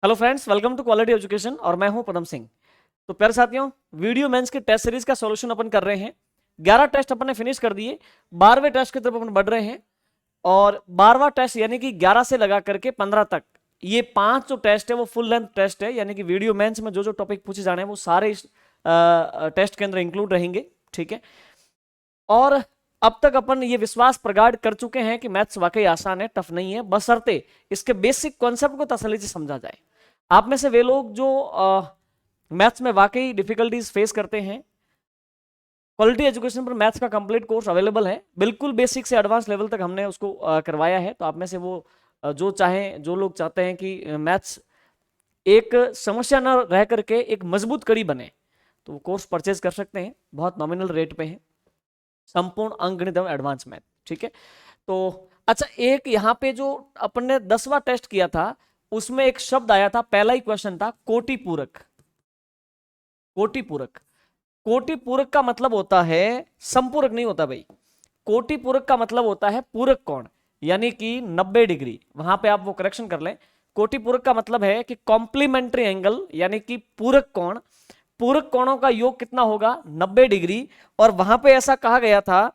Hello friends, welcome to quality education और मैं हूं पदम सिंह। तो प्यारे साथियों, वीडियो मेंस की टेस्ट सीरीज का सॉल्यूशन अपन कर रहे हैं। 11 टेस्ट अपन ने फिनिश कर दिए, 12वें टेस्ट की तरफ अपन बढ़ रहे हैं और 12वां टेस्ट यानी कि 11 से लगा करके 15 तक ये 5 जो टेस्ट है वो फुल लेंथ टेस्ट है, यानी कि वीडियो मेंस में जो जो टॉपिक पूछे जाने हैं वो सारे इस टेस्ट के अंदर इंक्लूड रहेंगे। ठीक है, और अब तक अपन ये विश्वास प्रगाढ़ कर चुके हैं कि मैथ्स वाकई आसान है, टफ नहीं है, बशर्ते इसके बेसिक कॉन्सेप्ट को तसल्ली से समझा जाए। आप में से वे लोग जो मैथ्स में वाकई डिफिकल्टीज फेस करते हैं, क्वालिटी एजुकेशन पर मैथ्स का कंप्लीट कोर्स अवेलेबल है, बिल्कुल बेसिक से एडवांस लेवल तक हमने उसको करवाया है। तो आप में से वो जो लोग चाहते हैं कि मैथ्स एक समस्या न रह करके एक मजबूत कड़ी बने, तो वो कोर्स परचेज कर सकते हैं। बहुत नॉमिनल रेट पे है, संपूर्ण अंकगणित एवं एडवांस मैथ। ठीक है, तो अच्छा, एक यहाँ पे जो अपन ने 10वां टेस्ट किया था उसमें एक शब्द आया था, पहला ही क्वेश्चन था कोटि पूरक। कोटि पूरक, कोटि पूरक का मतलब होता है, संपूरक नहीं होता भाई। कोटि पूरक का मतलब होता है पूरक कोण, यानी कि 90 डिग्री। वहां पे आप वो करेक्शन कर लें। कोटि पूरक का मतलब है कि कॉम्प्लीमेंट्री एंगल, यानी कि पूरक कोण, पूरक कोणों का योग कितना होगा, 90 डिग्री। और वहां पे ऐसा कहा गया था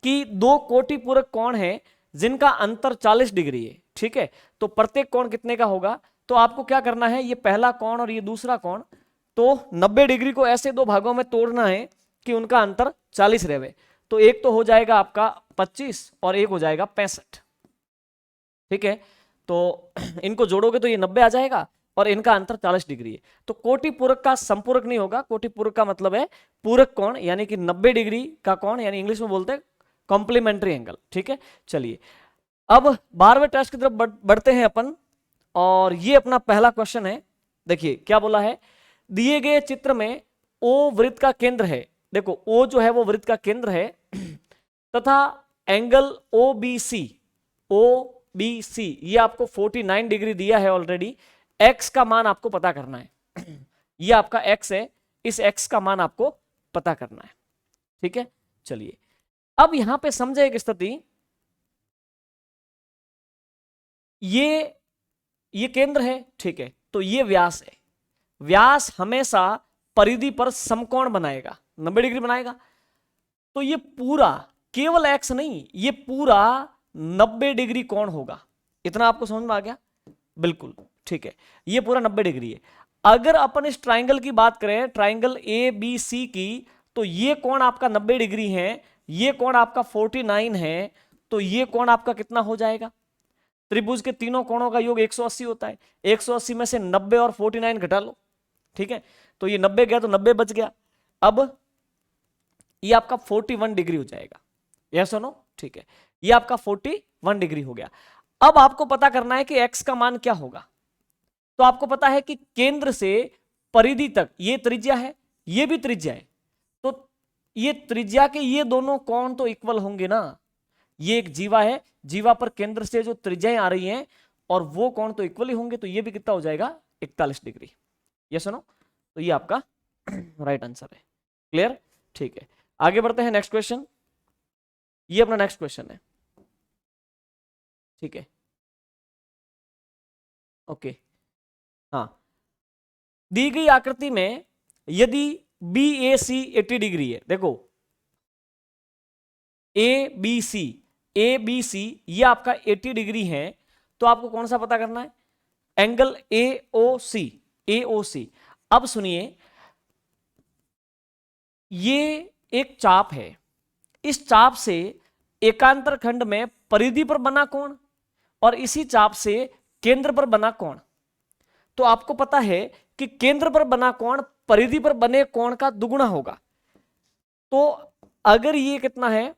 कि दो कोटि पूरक कोण हैं जिनका अंतर 40 डिग्री है। ठीक है, तो प्रत्येक कोण कितने का होगा, तो आपको क्या करना है, ये पहला कोण और ये दूसरा कोण, तो 90 डिग्री को ऐसे दो भागों में तोड़ना है कि उनका अंतर 40 रहे। तो एक तो हो जाएगा आपका 25 और एक हो जाएगा 65। ठीक है, तो इनको जोड़ोगे तो ये 90 आ जाएगा और इनका अंतर 40 डिग्री है। तो कोटि पूरक का संपूरक नहीं होगा। कोटि पूरक का मतलब है पूरक कोण, यानी कि 90 डिग्री का कोण, यानी इंग्लिश में बोलते हैं कॉम्प्लीमेंट्री एंगल। ठीक है, चलिए अब 12वें टेस्ट की तरफ बढ़ते हैं अपन, और ये अपना पहला क्वेश्चन है। देखिए क्या बोला है, दिए गए चित्र में ओ वृत्त का केंद्र है। देखो ओ जो है वो वृत्त का केंद्र है तथा angle O B C, O B C ये आपको 49 डिग्री दिया है ऑलरेडी। एक्स का मान आपको पता करना है ये आपका एक्स है, इस एक्स का मान आपको पता करना है। ठीक है, चलिए अब यहां पे समझे एक स्थिति, ये केंद्र है। ठीक है, तो ये व्यास है। व्यास हमेशा परिधि पर समकोण बनाएगा, 90 डिग्री बनाएगा। तो ये पूरा, केवल एक्स नहीं, ये पूरा 90 डिग्री कोण होगा। इतना आपको समझ में आ गया? बिल्कुल ठीक है, ये पूरा 90 डिग्री है। अगर अपन इस ट्राइंगल की बात करें, ट्राइंगल ए बी सी की, तो ये कोण आपका 90 डिग्री है, ये कोण आपका 49 है। तो ये कोण आपका कितना हो जाएगा, त्रिभुज के तीनों कोणों का योग 180 होता है। 180 में से 90 और 49 घटा लो। ठीक है, तो ये 90 गया तो 90 बच गया। अब ये आपका 41 डिग्री हो जाएगा। यस और नो? ठीक है, ये आपका 41 डिग्री हो गया। अब आपको पता करना है कि x का मान क्या होगा। तो आपको पता है कि केंद्र से परिधि तक ये त्रिज्या है, ये भी त्रिज्या है। तो ये त्रिज्या के ये दोनों कोण तो इक्वल होंगे ना। ये एक जीवा है, जीवा पर केंद्र से जो त्रिज्याएं आ रही हैं और वो कोण तो इक्वल ही होंगे। तो ये भी कितना हो जाएगा, 41 डिग्री। यस और नो? तो ये आपका राइट आंसर है। क्लियर? ठीक है, आगे बढ़ते हैं नेक्स्ट क्वेश्चन। ये अपना नेक्स्ट क्वेश्चन है। ठीक है, ओके, हाँ, दी गई आकृति में यदि बी ए सी 80 डिग्री है, देखो ए बी सी ये आपका 80 डिग्री है, तो आपको कौन सा पता करना है, एंगल ए ओ सी। अब सुनिए, ये एक चाप है, इस चाप से एकांतर खंड में परिधि पर बना कोण और इसी चाप से केंद्र पर बना कोण। तो आपको पता है कि केंद्र पर बना कोण परिधि पर बने कोण का दुगुना होगा। तो अगर ये कितना है,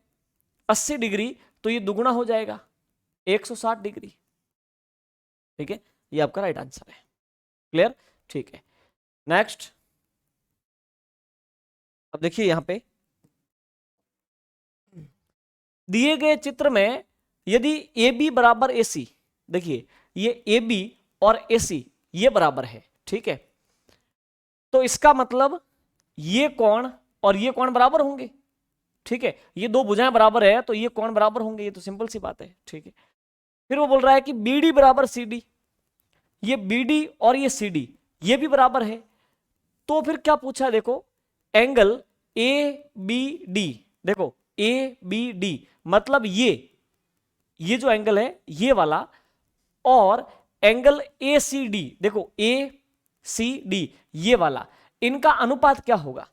80 डिग्री, तो ये दुगुना हो जाएगा 160 डिग्री। ठीक है, ये आपका राइट आंसर है। क्लियर? ठीक है, नेक्स्ट। अब देखिए यहां पे दिए गए चित्र में यदि ए बी बराबर ए सी, देखिए ये ए बी और ए सी ये बराबर है। ठीक है, तो इसका मतलब ये कोण और ये कोण बराबर होंगे। ठीक है, ये दो भुजाएं बराबर है तो ये कोण बराबर होंगे, ये तो सिंपल सी बात है। ठीक है, फिर वो बोल रहा है कि बी डी बराबर सी डी, ये BD और ये CD ये भी बराबर है। तो फिर क्या पूछा, देखो एंगल ABD, देखो ABD मतलब ये जो एंगल है ये वाला, और एंगल ACD, देखो ACD ये वाला, इनका अनुपात क्या होगा,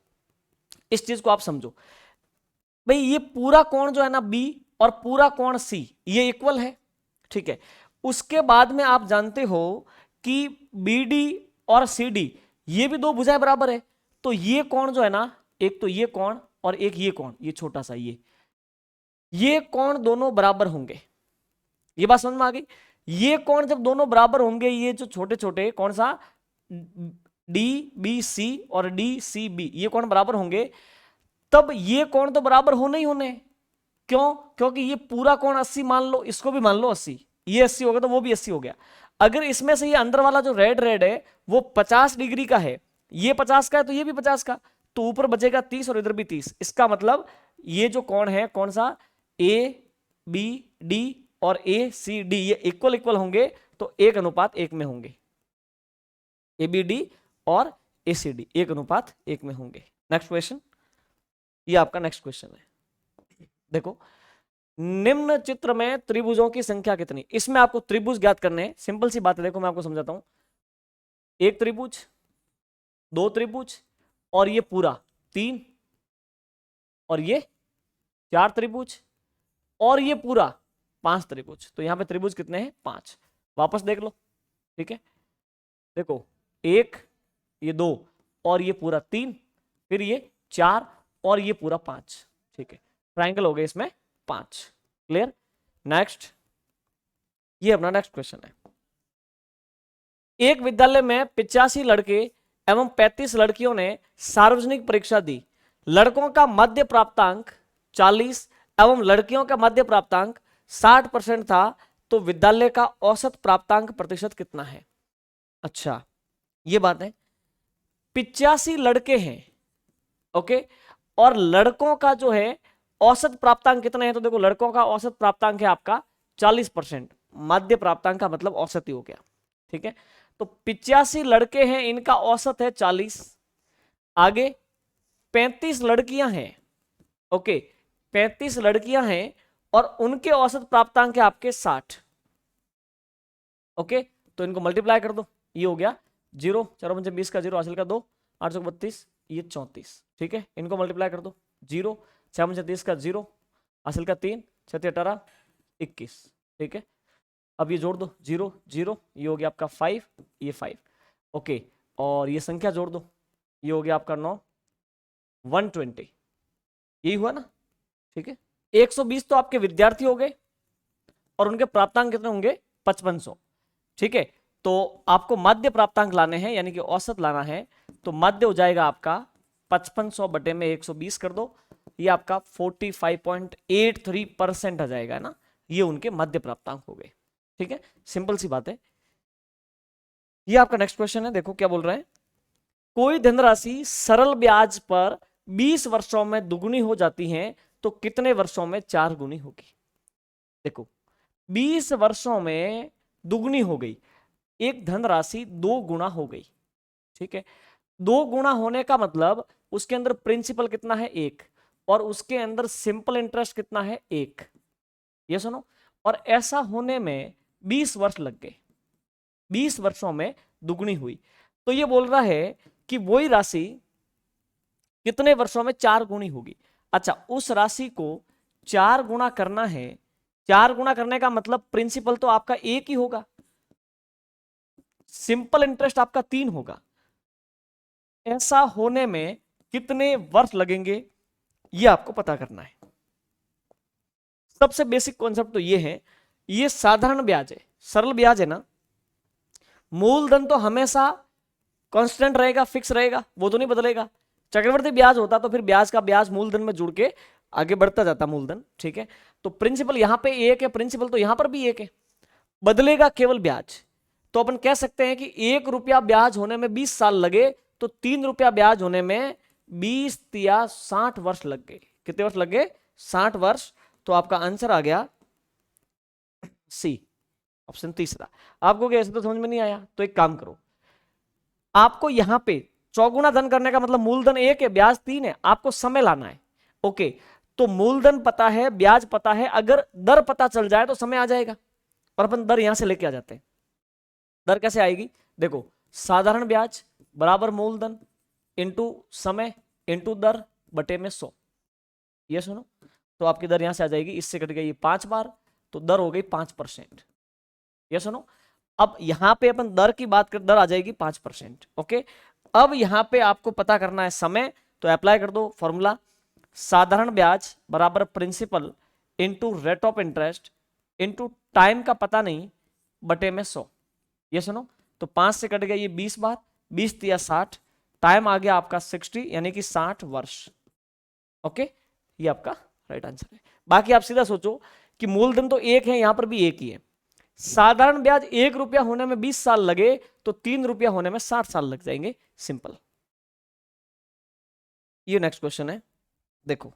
इस चीज को आप समझो भाई। ये पूरा कोण जो है ना B और पूरा कोण C ये इक्वल है, ठीक है। उसके बाद में आप जानते हो कि BD और CD ये भी दो भुजाएं बराबर है, तो ये कोण जो है ना, एक तो ये कोण और एक ये कोण, ये छोटा सा ये कोण दोनों बराबर होंगे। ये बात समझ में आ गई। ये कोण जब दोनों बराबर होंगे, ये जो छोटे छोटे कौन सा DBC और DCB ये कोण बराबर होंगे, तब ये कोण तो बराबर होने ही होने। क्यों? क्योंकि ये पूरा कोण 80 मान लो, इसको भी मान लो 80, ये 80 हो गया तो वो भी 80 हो गया। अगर इसमें से ये अंदर वाला जो रेड है वो 50 डिग्री का है, ये 50 का है तो ये भी 50 का, तो ऊपर बचेगा 30 और इधर भी 30। इसका मतलब ये जो कोण है कौन सा, ABD और ACD ये इक्वल इक्वल होंगे, तो 1:1 में होंगे। ABD और ACD 1:1 में होंगे। नेक्स्ट क्वेश्चन, ये आपका नेक्स्ट क्वेश्चन है। देखो निम्न चित्र में त्रिभुजों की संख्या कितनी, इसमें आपको त्रिभुज ज्ञात करने हैं। सिंपल सी बात है, देखो मैं आपको समझाता हूं। एक त्रिभुज, दो त्रिभुज, और ये पूरा 3, और ये 4 त्रिभुज, और ये पूरा 5 त्रिभुज। तो यहां पे त्रिभुज कितने हैं, 5। वापस देख लो, ठीक है। देखो 1, ये 2, और ये पूरा 3, फिर ये 4 और ये पूरा 5, ठीक है। ट्रायंगल हो गए इसमें 5। क्लियर। नेक्स्ट, ये अपना नेक्स्ट क्वेश्चन है। एक विद्यालय में 85 लड़के एवं 35 लड़कियों ने सार्वजनिक परीक्षा दी। लड़कों का मध्य प्राप्तांक 40 एवं लड़कियों का मध्य प्राप्तांक 60% था, तो विद्यालय का औसत प्राप्तांक प्रतिशत कितना है। अच्छा ये बात है, 85 लड़के हैं, ओके, और लड़कों का जो है औसत प्राप्तांक कितना है, तो देखो लड़कों का औसत प्राप्तांक है आपका 40%, मध्य प्राप्तांक का मतलब औसत ही हो गया, ठीक है। तो 85 लड़के हैं, इनका औसत है 40। आगे 35 लड़कियां हैं, ओके, 35 लड़कियां हैं और उनके औसत प्राप्तांक है आपके 60, ओके। तो इनको मल्टीप्लाई कर दो, ये हो गया 0, 4 5 20 का 0, हासिल का 2, 8 32, ये 34, ठीक है। इनको मल्टीप्लाई कर दो, 0, 6 5 30 का 0, हासिल का 3, 6 18 21, ठीक है। अब ये जोड़ दो, 0 0, ये हो गया आपका 5, ये 5, ओके। और ये संख्या जोड़ दो, ये हो गया आपका 9, 120, यही हुआ ना, ठीक है। 120 तो आपके विद्यार्थी हो गए और उनके प्राप्तांक कितने होंगे, 5500, ठीक है। तो आपको मध्य प्राप्तांक लाने हैं, यानी कि औसत लाना है, तो मध्य हो जाएगा आपका 5500 बटे में 120 कर दो, ये आपका 45.83% आ जाएगा ना, ये उनके मध्य प्राप्तांक हो गए, ठीक है। सिंपल सी बात है। ये आपका नेक्स्ट क्वेश्चन है, देखो क्या बोल रहे हैं। कोई धनराशि सरल ब्याज पर 20 वर्षों में दुगुनी हो जाती है, तो कितने वर्षों में 4 गुनी होगी। देखो 20 वर्षों में दुगुनी हो गई, एक धनराशि 2 गुना हो गई, ठीक है। 2 गुना होने का मतलब उसके अंदर प्रिंसिपल कितना है, 1, और उसके अंदर सिंपल इंटरेस्ट कितना है, 1, ये सुनो। और ऐसा होने में 20 वर्ष लग गए, 20 वर्षों में दुगुनी हुई, तो ये बोल रहा है कि वही राशि कितने वर्षों में 4 गुनी होगी। अच्छा, उस राशि को 4 गुना करना है, 4 गुना करने का मतलब प्रिंसिपल तो आपका 1 ही होगा, सिंपल इंटरेस्ट आपका 3 होगा। ऐसा होने में कितने वर्ष लगेंगे, ये आपको पता करना है। सबसे बेसिक कॉन्सेप्ट तो ये है, ये साधारण ब्याज है, सरल ब्याज है ना, मूलधन तो हमेशा कांस्टेंट रहेगा, फिक्स रहेगा, वो तो नहीं बदलेगा। चक्रवर्ती ब्याज होता तो फिर ब्याज का ब्याज मूलधन में जुड़ के आगे बढ़ता जाता मूलधन, ठीक है। तो प्रिंसिपल यहां पे 1 है, प्रिंसिपल तो यहां पर भी 1 है, बदलेगा केवल ब्याज। तो अपन कह सकते हैं कि 1 रुपया ब्याज होने में 20 साल लगे, तो 3 रुपया ब्याज होने में 20 या 60 वर्ष लग गए। कितने वर्ष लग गए, 60 वर्ष। तो आपका आंसर आ गया सी, ऑप्शन तीसरा। आपको क्या ऐसे तो समझ में नहीं आया, तो एक काम करो, आपको यहां पे चौगुना धन करने का मतलब मूलधन 1 है, ब्याज 3 है, आपको समय लाना है। ओके, तो मूलधन पता है, ब्याज पता है, अगर दर पता चल जाए तो समय आ जाएगा, और अपन दर यहां से लेके आ जाते हैं। दर कैसे आएगी, देखो, साधारण ब्याज बराबर मूलधन इंटू समय इंटू दर बटे में 100। ये सुनो, तो आपकी दर यहां से आ जाएगी, इससे कट गई 5 बार, तो दर हो गई 5%। ये सुनो, अब यहां पे अपन दर की बात कर, दर आ जाएगी 5%। ओके, अब यहां पे आपको पता करना है समय, तो अप्लाई कर दो फॉर्मूला, साधारण ब्याज बराबर principal into rate of interest into time का पता नहीं बटे में 100। ये सुनो, तो 5 से कट गया ये 20 बार, 20 तिया 60, टाइम आ गया आपका 60 यानी कि 60 वर्ष। ओके, ये आपका राइट आंसर है। बाकी आप सीधा सोचो कि मूलधन तो 1 है, यहां पर भी 1 ही है, साधारण ब्याज 1 रुपया होने में 20 साल लगे तो 3 रुपया होने में 60 साल लग जाएंगे, सिंपल। ये नेक्स्ट क्वेश्चन है, देखो,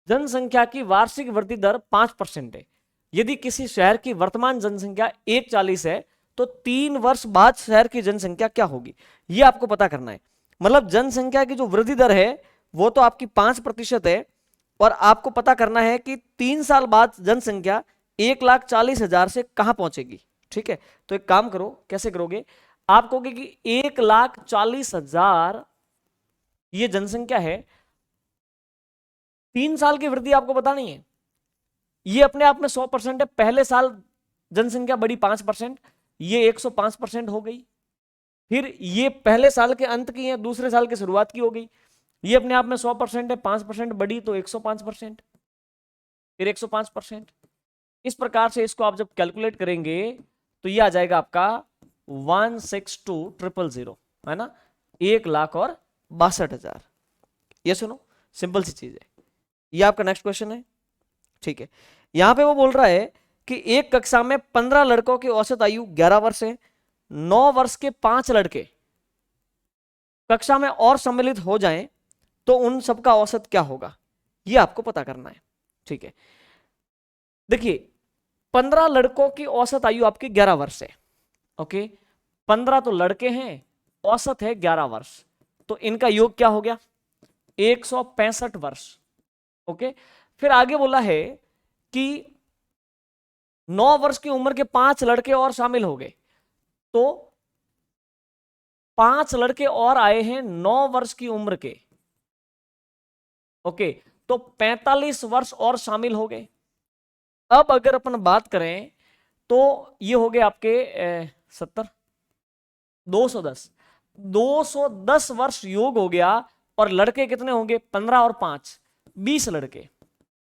जनसंख्या की वार्षिक वृद्धि दर 5% है। यदि किसी शहर की वर्तमान जनसंख्या 140 है तो 3 वर्ष बाद शहर की जनसंख्या क्या होगी, यह आपको पता करना है। मतलब जनसंख्या की जो वृद्धि दर है वो तो आपकी 5% है, और आपको पता करना है कि 3 साल बाद जनसंख्या 1,40,000 से कहां पहुंचेगी। ठीक है, तो एक काम करो, कैसे करोगे, आप कहोगे कि 1,40,000 ये जनसंख्या है, 3 साल की वृद्धि आपको बतानी है, ये अपने आप में 100% है। पहले साल जनसंख्या बढ़ी 5%, ये 105% हो गई। फिर ये पहले साल के अंत की है, दूसरे साल की शुरुआत की हो गई, ये अपने आप में 100% है, 5% बढ़ी तो 105%, फिर 105%। इस प्रकार से इसको आप जब कैलकुलेट करेंगे तो ये आ जाएगा आपका 162,000, है ना, 1,62,000। ये सुनो, सिंपल सी चीज है। ये आपका नेक्स्ट क्वेश्चन है। ठीक है, यहां पे वो बोल रहा है कि एक कक्षा में 15 लड़कों की औसत आयु 11 वर्ष है, 9 वर्ष के 5 लड़के कक्षा में और सम्मिलित हो जाएं तो उन सबका औसत क्या होगा, ये आपको पता करना है। ठीक है, देखिए, 15 लड़कों की औसत आयु आपकी 11 वर्ष है। ओके, 15 तो लड़के हैं, औसत है 11 वर्ष, तो इनका योग क्या हो गया, 165 वर्ष। ओके, फिर आगे बोला है कि 9 वर्ष की उम्र के 5 लड़के और शामिल हो गए, तो 5 लड़के और आए हैं 9 वर्ष की उम्र के। ओके, तो 45 वर्ष और शामिल हो गए। अब अगर अपन बात करें तो ये हो गए आपके 70, 210 वर्ष योग हो गया, और लड़के कितने होंगे, 15 और 5 20 लड़के।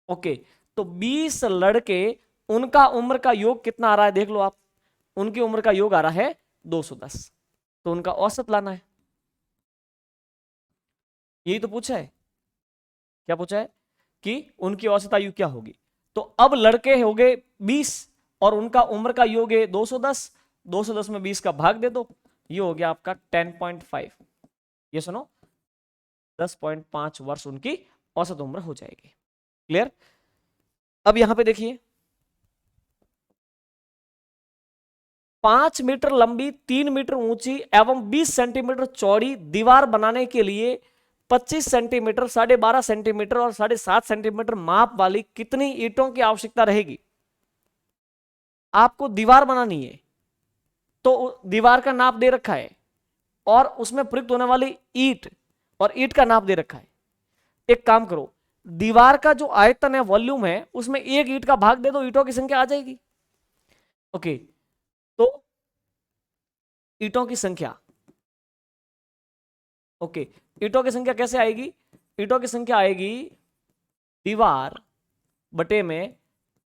ओके, तो 20 लड़के, उनका उम्र का योग कितना आ रहा है, देख लो आप, उनकी उम्र का योग आ रहा है 210, तो उनका औसत लाना है। यही तो पूछा है, क्या पूछा है कि उनकी औसत आयु क्या होगी। तो अब लड़के हो गए 20 और उनका उम्र का योग है 210, 210 में 20 का भाग दे दो, ये हो गया आपका 10.5। ये सुनो, 10.5 वर्ष उनकी औसत उम्र हो जाएगी। क्लियर। अब यहां पे देखिए, 5 मीटर लंबी, 3 मीटर ऊंची एवं 20 सेंटीमीटर चौड़ी दीवार बनाने के लिए 25 सेंटीमीटर, 12.5 सेंटीमीटर और 7.5 सेंटीमीटर माप वाली कितनी ईंटों की आवश्यकता रहेगी। आपको दीवार बनानी है, तो दीवार का नाप दे रखा है और उसमें प्रयुक्त होने वाली ईंट और ईंट का नाप दे रखा है। एक काम करो, दीवार का जो आयतन है, वॉल्यूम है, उसमें एक ईंट का भाग दे दो, ईंटों की संख्या आ जाएगी। ओके, तो ईंटों की संख्या, ओके, ईंटों की संख्या कैसे आएगी, ईंटों की संख्या आएगी दीवार बटे में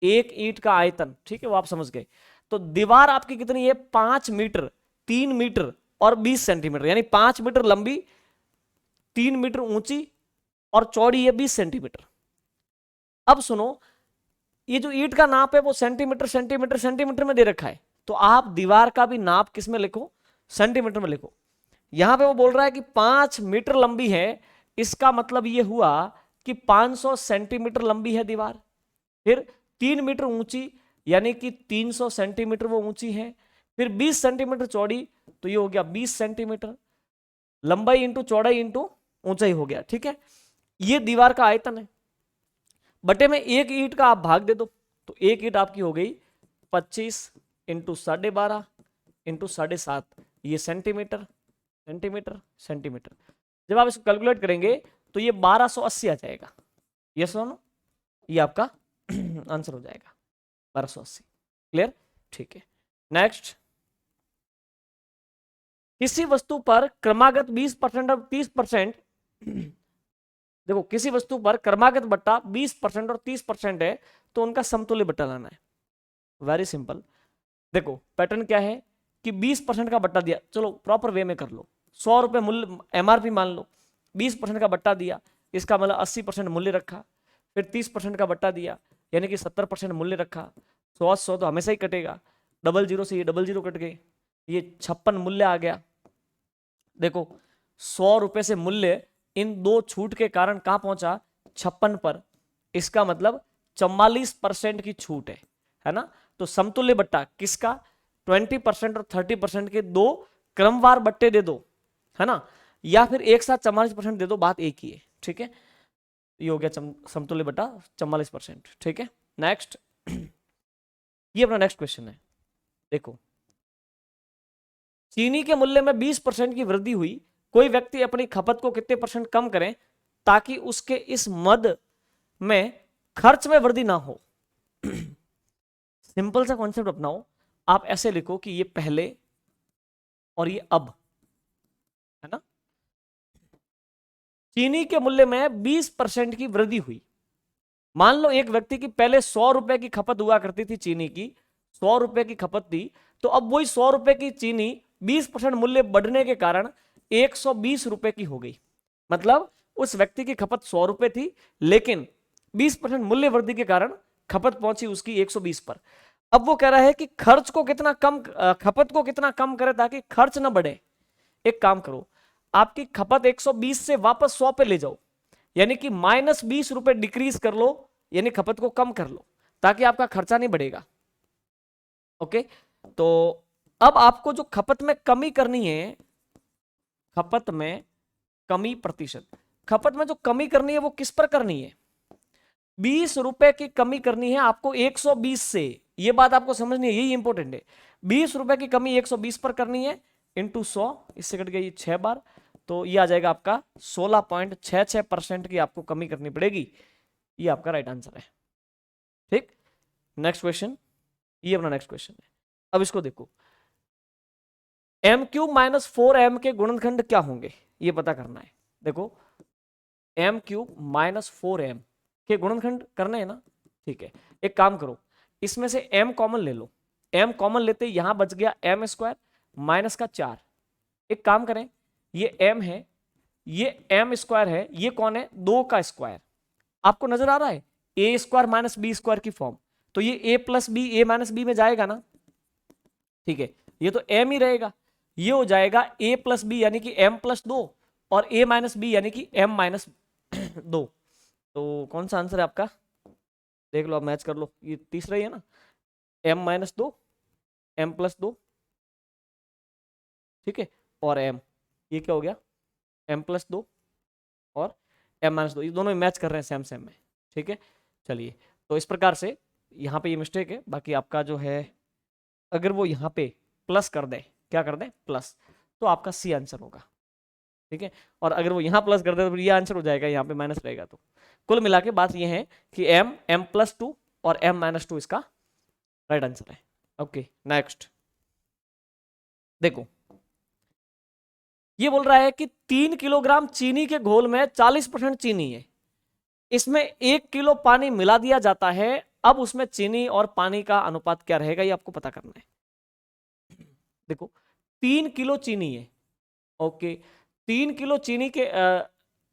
एक ईंट का आयतन। ठीक है, वो आप समझ गए। तो दीवार आपकी कितनी है, 5 मीटर, 3 मीटर और 20 सेंटीमीटर, यानी 5 मीटर लंबी, 3 मीटर ऊंची और चौड़ी है 20 सेंटीमीटर। अब सुनो, ये जो ईंट का नाप है वो सेंटीमीटर सेंटीमीटर सेंटीमीटर में दे रखा है, तो आप दीवार का भी नाप किस में लिखो, सेंटीमीटर में लिखो। यहां पे वो बोल रहा है कि 5 मीटर लंबी है, इसका मतलब ये हुआ कि 500 सेंटीमीटर लंबी है दीवार। फिर 3 मीटर ऊंची यानी कि 300 सेंटीमीटर वो ऊंची है, फिर 20 सेंटीमीटर चौड़ी, तो ये हो गया 20 सेंटीमीटर, लंबाई इंटू चौड़ाई इंटू ऊंचाई हो गया। ठीक है, ये दीवार का आयतन है, बटे में एक ईंट का आप भाग दे दो, तो एक ईंट आपकी हो गई 25 इंटू 12.5 इंटू 7.5, ये सेंटीमीटर सेंटीमीटर सेंटीमीटर। जब आप इसको कैलकुलेट करेंगे तो ये 1280 आ जाएगा। ये सुनो, ये आपका आंसर हो जाएगा 1280। क्लियर? ठीक है, नेक्स्ट। किसी वस्तु पर क्रमागत 20% और 30%, देखो किसी वस्तु पर क्रमागत बट्टा 20% और 30% है, तो उनका समतुल्य बट्टा लाना है। Very simple. देखो पैटर्न क्या है कि 20% का बट्टा दिया, चलो प्रॉपर वे में कर लो, 100 रुपए मूल्य एमआरपी मान लो, 20% का बट्टा दिया, इसका मतलब 80% मूल्य रखा, फिर 30% का बट्टा दिया यानी कि 70% मूल्य रखा, 100 तो हमेशा ही कटेगा, डबल जीरो से ये डबल जीरो कट गए, ये 56 मूल्य आ गया। देखो 100 रुपए से मूल्य इन दो छूट के कारण कहां पहुंचा, 56 पर, इसका मतलब 44% की छूट है ना। तो समतुल्य बट्टा किसका, 20% और 30% के दो क्रमवार बट्टे दे दो, है ना, या फिर एक साथ 44% दे दो, बात एक ही है। ठीक है, ये हो गया समतुल्य बट्टा 44%। ठीक है, नेक्स्ट। ये अपना नेक्स्ट क्वेश्चन है। देखो चीनी के मूल्य में 20% की वृद्धि हुई, कोई व्यक्ति अपनी खपत को कितने परसेंट कम करें ताकि उसके इस मद में खर्च में वृद्धि ना हो। सिंपल सा कॉन्सेप्ट अपनाओ, आप ऐसे लिखो कि ये पहले और ये अब, है ना। चीनी के मूल्य में 20% की वृद्धि हुई। मान लो एक व्यक्ति की पहले 100 रुपए की खपत हुआ करती थी चीनी की, 100 रुपए की खपत थी, तो अब वही 100 रुपए की चीनी 20% मूल्य बढ़ने के कारण 120 रुपए की हो गई। मतलब उस व्यक्ति की खपत 100 रुपए थी, लेकिन 20% मूल्य वृद्धि के कारण खपत पहुंची उसकी 120 पर। अब वो कह रहा है कि खर्च को कितना कम, खपत को कितना कम करे ताकि खर्च ना बढ़े। एक काम करो, आपकी खपत 120 से वापस 100 पे ले जाओ, यानी कि -20 रुपए डिक्रीज कर लो, यानी खपत को कम कर लो ताकि आपका खर्चा नहीं बढ़ेगा। ओके, तो अब आपको जो खपत में कमी करनी है, खपत में कमी प्रतिशत, खपत में जो कमी करनी है वो किस पर करनी है, 20 रुपए की कमी करनी है आपको 120 से। ये बात आपको समझनी है, यही इंपॉर्टेंट है। 20 रुपए की कमी 120 पर करनी है, इंटू 100, इससे कट गई 6 बार, तो ये आ जाएगा आपका 16.66% की आपको कमी करनी पड़ेगी। ये आपका राइट आंसर है। ठीक, नेक्स्ट क्वेश्चन, ये अपना नेक्स्ट क्वेश्चन है। अब इसको देखो, m³ - 4m के गुणनखंड क्या होंगे, ये पता करना है। देखो m³ - 4m के गुणनखंड करने हैं ना। ठीक है, एक काम करो, इसमें से m कॉमन ले लो, m कॉमन लेते यहां बच गया m² माइनस का 4। एक काम करें, ये m है, ये m² है, ये कौन है, 2 का स्क्वायर, आपको नजर आ रहा है, a² - b² की फॉर्म, तो ये a+b में जाएगा ना। ठीक है, ये तो m ही रहेगा, ये हो जाएगा a+b यानी कि m+2 और a-b यानी कि m-2। तो कौन सा आंसर है आपका, देख लो, आप मैच कर लो, ये तीसरा ही है ना, m-2 m+2, ठीक है, और m, ये क्या हो गया, m+2 और m-2, ये दोनों मैच कर रहे हैं सेम सेम में। ठीक है, चलिए, तो इस प्रकार से यहाँ पे ये मिस्टेक है, बाकी आपका जो है, अगर वो यहाँ पे प्लस कर दे, क्या कर दे, प्लस, तो आपका सी आंसर होगा। ठीक है, और अगर वो यहाँ प्लस कर दे तो ये आंसर हो जाएगा, यहाँ पे माइनस रहेगा। तो कुल मिला के बात ये है कि m+2 और m-2 इसका राइट आंसर है। ओके, नेक्स्ट देखो, ये बोल रहा है कि 3 किलोग्राम चीनी के घोल में 40% चीनी है, इसमें 1 किलो पानी मिला दिया जाता है, अब उसमें चीनी और पानी का अनुपात क्या रहेगा, ये आपको पता करना है। देखो 3 किलो चीनी है, ओके, 3 किलो चीनी के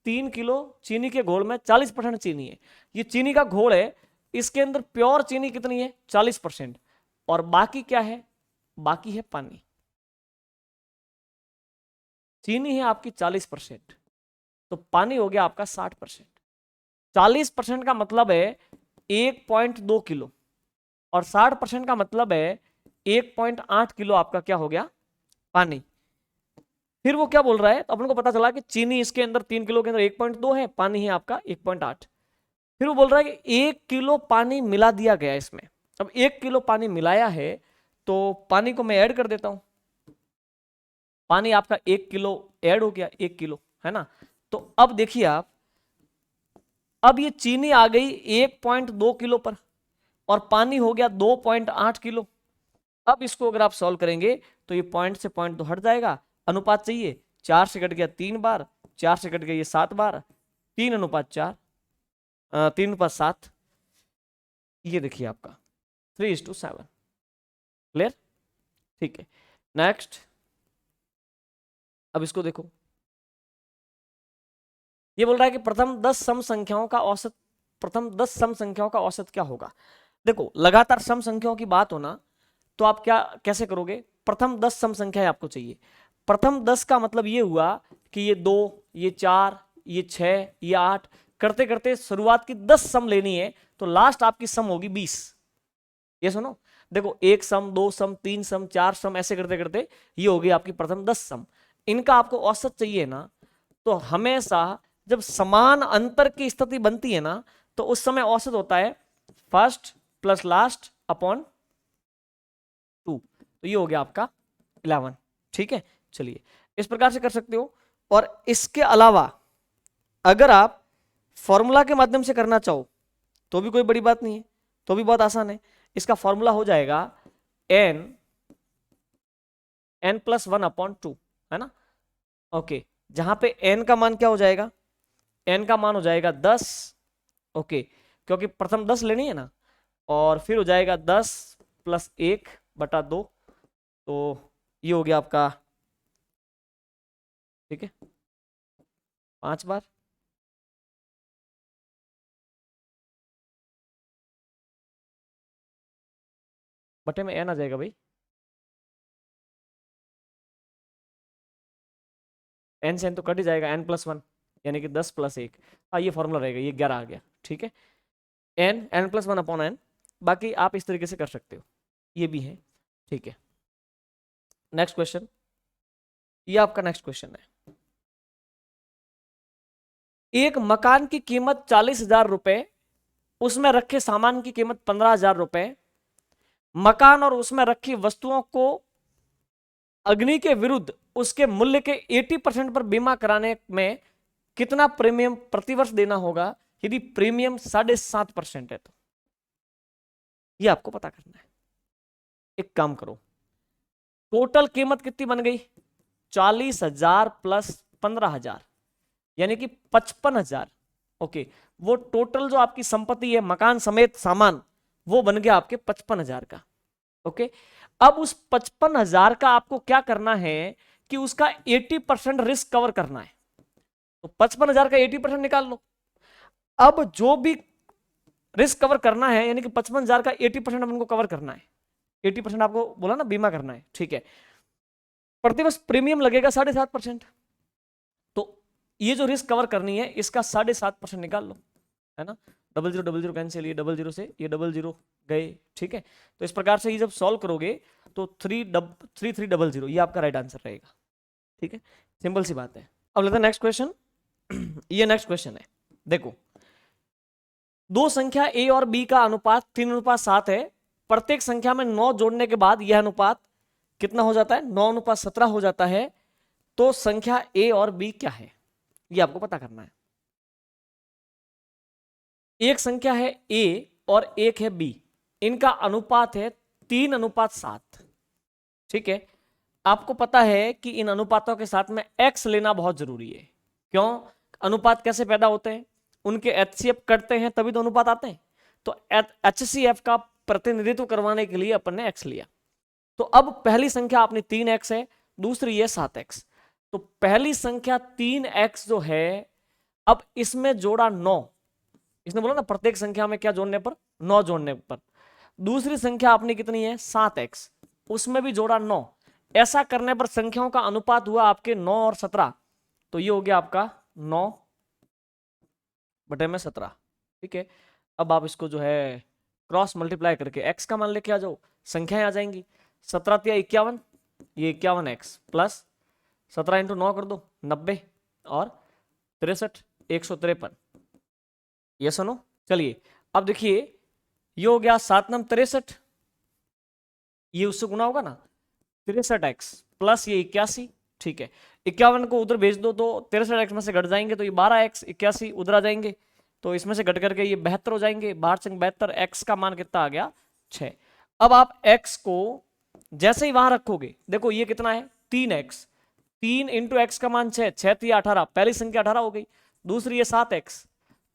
3 किलो चीनी के घोल में 40% चीनी है, ये चीनी का घोल है, इसके अंदर प्योर चीनी कितनी है, 40%, और बाकी क्या है, बाकी है पानी। चीनी है आपकी 40%, तो पानी हो गया आपका 60%। 40% का मतलब है 1.2 किलो, और 60% का मतलब है 1.8 किलो आपका क्या हो गया, पानी। फिर वो क्या बोल रहा है, तो अपन को पता चला कि चीनी इसके अंदर 3 किलो के अंदर 1.2 है, पानी है आपका 1.8। फिर वो बोल रहा है कि 1 किलो पानी मिला दिया गया इसमें। अब 1 किलो पानी मिलाया है, तो पानी को मैं ऐड कर देता हूं। पानी आपका 1 किलो ऐड हो गया, 1 किलो, है ना। तो अब देखिए आप, अब ये चीनी आ गई 1.2 किलो पर, और पानी हो गया 2.8 किलो। अब इसको अगर आप सॉल्व करेंगे तो ये पॉइंट से पॉइंट तो हट जाएगा, अनुपात चाहिए, 4 से कट गया 3 बार, 4 से कट गया ये 7 बार, 3:4, 3:7, ये देखिए आपका 3:7। क्लियर, ठीक है। नेक्स्ट, अब इसको देखो, ये बोल रहा है कि प्रथम 10 सम संख्याओं का औसत, प्रथम 10 सम संख्याओं का औसत क्या होगा। देखो, लगातार सम संख्याओं की बात होना, तो आप क्या कैसे करोगे, प्रथम 10 सम संख्याएं आपको चाहिए। प्रथम 10 का मतलब ये हुआ कि ये 2, ये 4, ये 6, ये 8, करते करते शुरुआत की 10 सम लेनी है, तो लास्ट आपकी सम होगी 20। ये सुनो, देखो 1 सम, 2 सम, 3 सम, 4 सम, ऐसे करते करते ये होगी आपकी प्रथम 10 सम। इनका आपको औसत चाहिए ना, तो हमेशा जब समान अंतर की स्थिति बनती है ना, तो उस समय औसत होता है फर्स्ट प्लस लास्ट अपॉन 2, तो ये हो गया आपका 11। ठीक है, चलिए इस प्रकार से कर सकते हो। और इसके अलावा अगर आप फॉर्मूला के माध्यम से करना चाहो तो भी कोई बड़ी बात नहीं है, तो भी बहुत आसान है। इसका फॉर्मूला हो जाएगा n+1/2, है ना। ओके, जहां पे n का मान क्या हो जाएगा, n का मान हो जाएगा 10। ओके, क्योंकि प्रथम 10 लेनी है ना, और फिर हो जाएगा 10 + 1/2, तो ये हो गया आपका, ठीक है, 5 बार। बटे में n आ जाएगा भाई, n से n तो कट ही जाएगा, n+1 यानी कि 10 + 1, हाँ ये फॉर्मूला रहेगा, ये 11 आ गया। ठीक है, n+1/n, बाकी आप इस तरीके से कर सकते हो, ये भी है। ठीक है, नेक्स्ट क्वेश्चन, ये आपका नेक्स्ट क्वेश्चन है। एक मकान की कीमत 40,000 रुपए, उसमें रखे सामान की कीमत 15,000 रुपए, मकान और उसमें रखी वस्तुओं को अग्नि के विरुद्ध उसके मूल्य के 80% पर बीमा कराने में कितना प्रीमियम प्रतिवर्ष देना होगा, यदि प्रीमियम 7.5% है तो। ये आपको पता करना है। एक काम करो, टोटल कीमत कितनी बन गई, 40,000 + 15,000, यानी कि 55,000। ओके, वो टोटल जो आपकी संपत्ति है मकान समेत सामान, वो बन गया आपके 55,000 का। ओके, अब उस 55,000 का आपको क्या करना है कि उसका 80% रिस्क कवर करना है। तो 55,000 का 80% निकाल लो। अब जो भी रिस्क कवर करना है, यानी कि 55,000 का 80% अपन को कवर करना है, 80% आपको बोला ना बीमा करना है। ठीक है, प्रतिवर्ष प्रीमियम लगेगा 7.5%, तो ये जो रिस्क कवर करनी है इसका 7.5% निकाल लो, है ना। 0000 कैंसिल, ये 00 से ये 00 गए। ठीक है, तो इस प्रकार से ये जब सॉल्व करोगे तो 3300 ये आपका राइट आंसर रहेगा। ठीक है, सिंपल सी बात है। अब लेते हैं नेक्स्ट क्वेश्चन। ये नेक्स्ट क्वेश्चन है, देखो, दो संख्या a और b का अनुपात 3:7 है, प्रत्येक संख्या में 9 जोड़ने के बाद यह अनुपात कितना हो जाता है, 9:17 हो जाता है। तो संख्या a और b क्या है, ये आपको पता करना है। एक संख्या है a और एक है b, इनका अनुपात है 3:7। ठीक है, आपको पता है कि इन अनुपातों के साथ में x लेना बहुत जरूरी है। क्यों, अनुपात कैसे पैदा होते हैं, उनके HCF कटते हैं तभी तो अनुपात आते हैं। तो HCF का प्रतिनिधित्व करवाने के लिए अपन ने x लिया। तो अब पहली संख्या अपनी 3x है, दूसरी है 7x। तो पहली संख्या 3x जो है, अब इसमें जोड़ा 9, इसने बोला ना प्रत्येक संख्या में क्या जोड़ने पर, 9 जोड़ने पर। दूसरी संख्या अपनी कितनी है 7x, उसमें भी जोड़ा 9। ऐसा करने पर संख्याओं का अनुपात हुआ आपके 9 और 17, तो ये हो गया आपका 9/17। ठीक है, अब आप इसको जो है क्रॉस मल्टीप्लाई करके x का मान लेके आ जाओ, संख्याएं आ जाएंगी। 17×51, ये 51x प्लस 17 इंटू 9 कर दो 90 और 63 153, ये सुनो। चलिए अब देखिए, ये हो गया 7 9 63, ये उससे गुना होगा ना, 63x प्लस ये 81, ठीक है। 51 को उधर भेज दो तो 63x में से घट जाएंगे तो ये 12x, 81 उधर आ जाएंगे तो इसमें से घट करके ये 72 हो जाएंगे। 12×72, x का मान कितना आ गया 6। अब आप x को जैसे ही वहां रखोगे, देखो ये कितना है 3x, 3 इंटू एक्स का मान 6, 6 तो 18, पहली संख्या 18 हो गई। दूसरी ये 7x,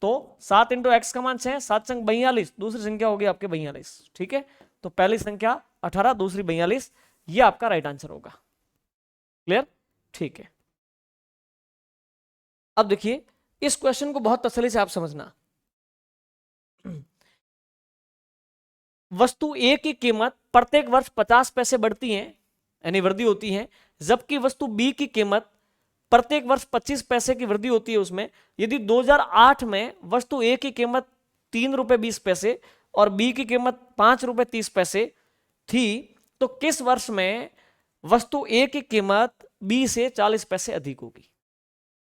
तो 7 इंटू एक्स का मान 6, 7 संग 42, दूसरी संख्या होगी आपके 42, ठीक है। तो पहली संख्या 18, दूसरी 42, ये आपका राइट आंसर होगा। क्लियर, ठीक है। अब देखिए इस क्वेश्चन को बहुत तसल्ली से आप समझना। वस्तु ए की कीमत प्रत्येक वर्ष 50 पैसे बढ़ती है, यानी वृद्धि होती है, जबकि वस्तु बी की कीमत प्रत्येक वर्ष 25 पैसे की वृद्धि होती है उसमें। यदि 2008 में वस्तु ए की कीमत 3 रुपए 20 पैसे और बी की कीमत 5 रुपए 30 पैसे थी, तो किस वर्ष में वस्तु ए की कीमत बी से 40 पैसे अधिक होगी?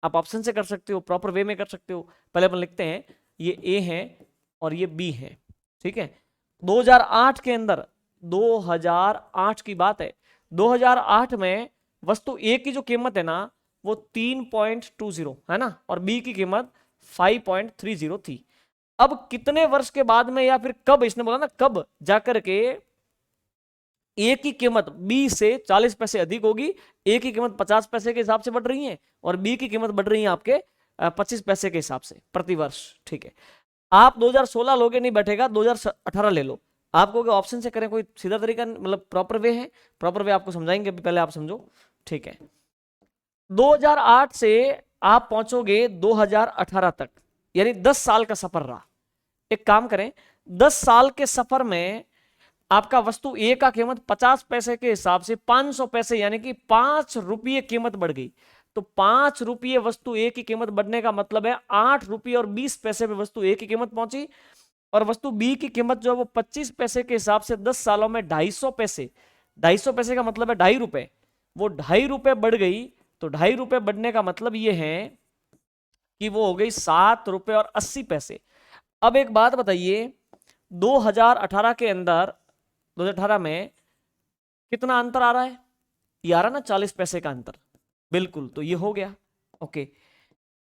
आप ऑप्शन से कर सकते हो, प्रॉपर वे में कर सकते हो। पहले अपन लिखते हैं, ये ए है और ये बी है, ठीक है। 2008 के अंदर, 2008 की बात है, 2008 में वस्तु ए की जो कीमत है ना वो 3.20 है ना, और बी की कीमत 5.30 थी। अब कितने वर्ष के बाद में, या फिर कब, इसने बोला ना कब जाकर के ए की कीमत बी से 40 पैसे अधिक होगी। ए की कीमत 50 पैसे के हिसाब से बढ़ रही है और बी की कीमत बढ़ रही है आपके 25 पैसे के हिसाब से प्रति वर्ष, ठीक है। आप 2016 लोगे नहीं बैठेगा, 2018 ले लो। आप कहोगे ऑप्शन से करें, कोई सीधा तरीका मतलब प्रॉपर वे है? प्रॉपर वे आपको समझाएंगे, अभी पहले आप समझो, ठीक है। 2008 से आप पहुंचोगे 2018 तक, यानी 10 साल का सफर रहा। एक काम करें, 10 साल के सफर में आपका वस्तु ए का कीमत 50 पैसे के हिसाब से 500 पैसे, यानी कि 5 रुपये कीमत बढ़ गई। तो 5 रुपये वस्तु ए की कीमत बढ़ने का मतलब है 8 रुपये और 20 पैसे पे वस्तु ए की कीमत पहुंची, और वस्तु बी की कीमत जो है वो 25 पैसे के हिसाब से 10 सालों में 250 पैसे, 250 पैसे का मतलब है 2.5 रुपए, वो 2.5 रुपए बढ़ गई। तो 2.5 रुपए बढ़ने का मतलब ये है कि वो हो गई 7 रुपए और 80 पैसे। अब एक बात बताइए, 2018 के अंदर, 2018 में कितना अंतर आ रहा है? ये आ रहा ना 40 पैसे का अंतर, बिल्कुल, तो ये हो गया, ओके।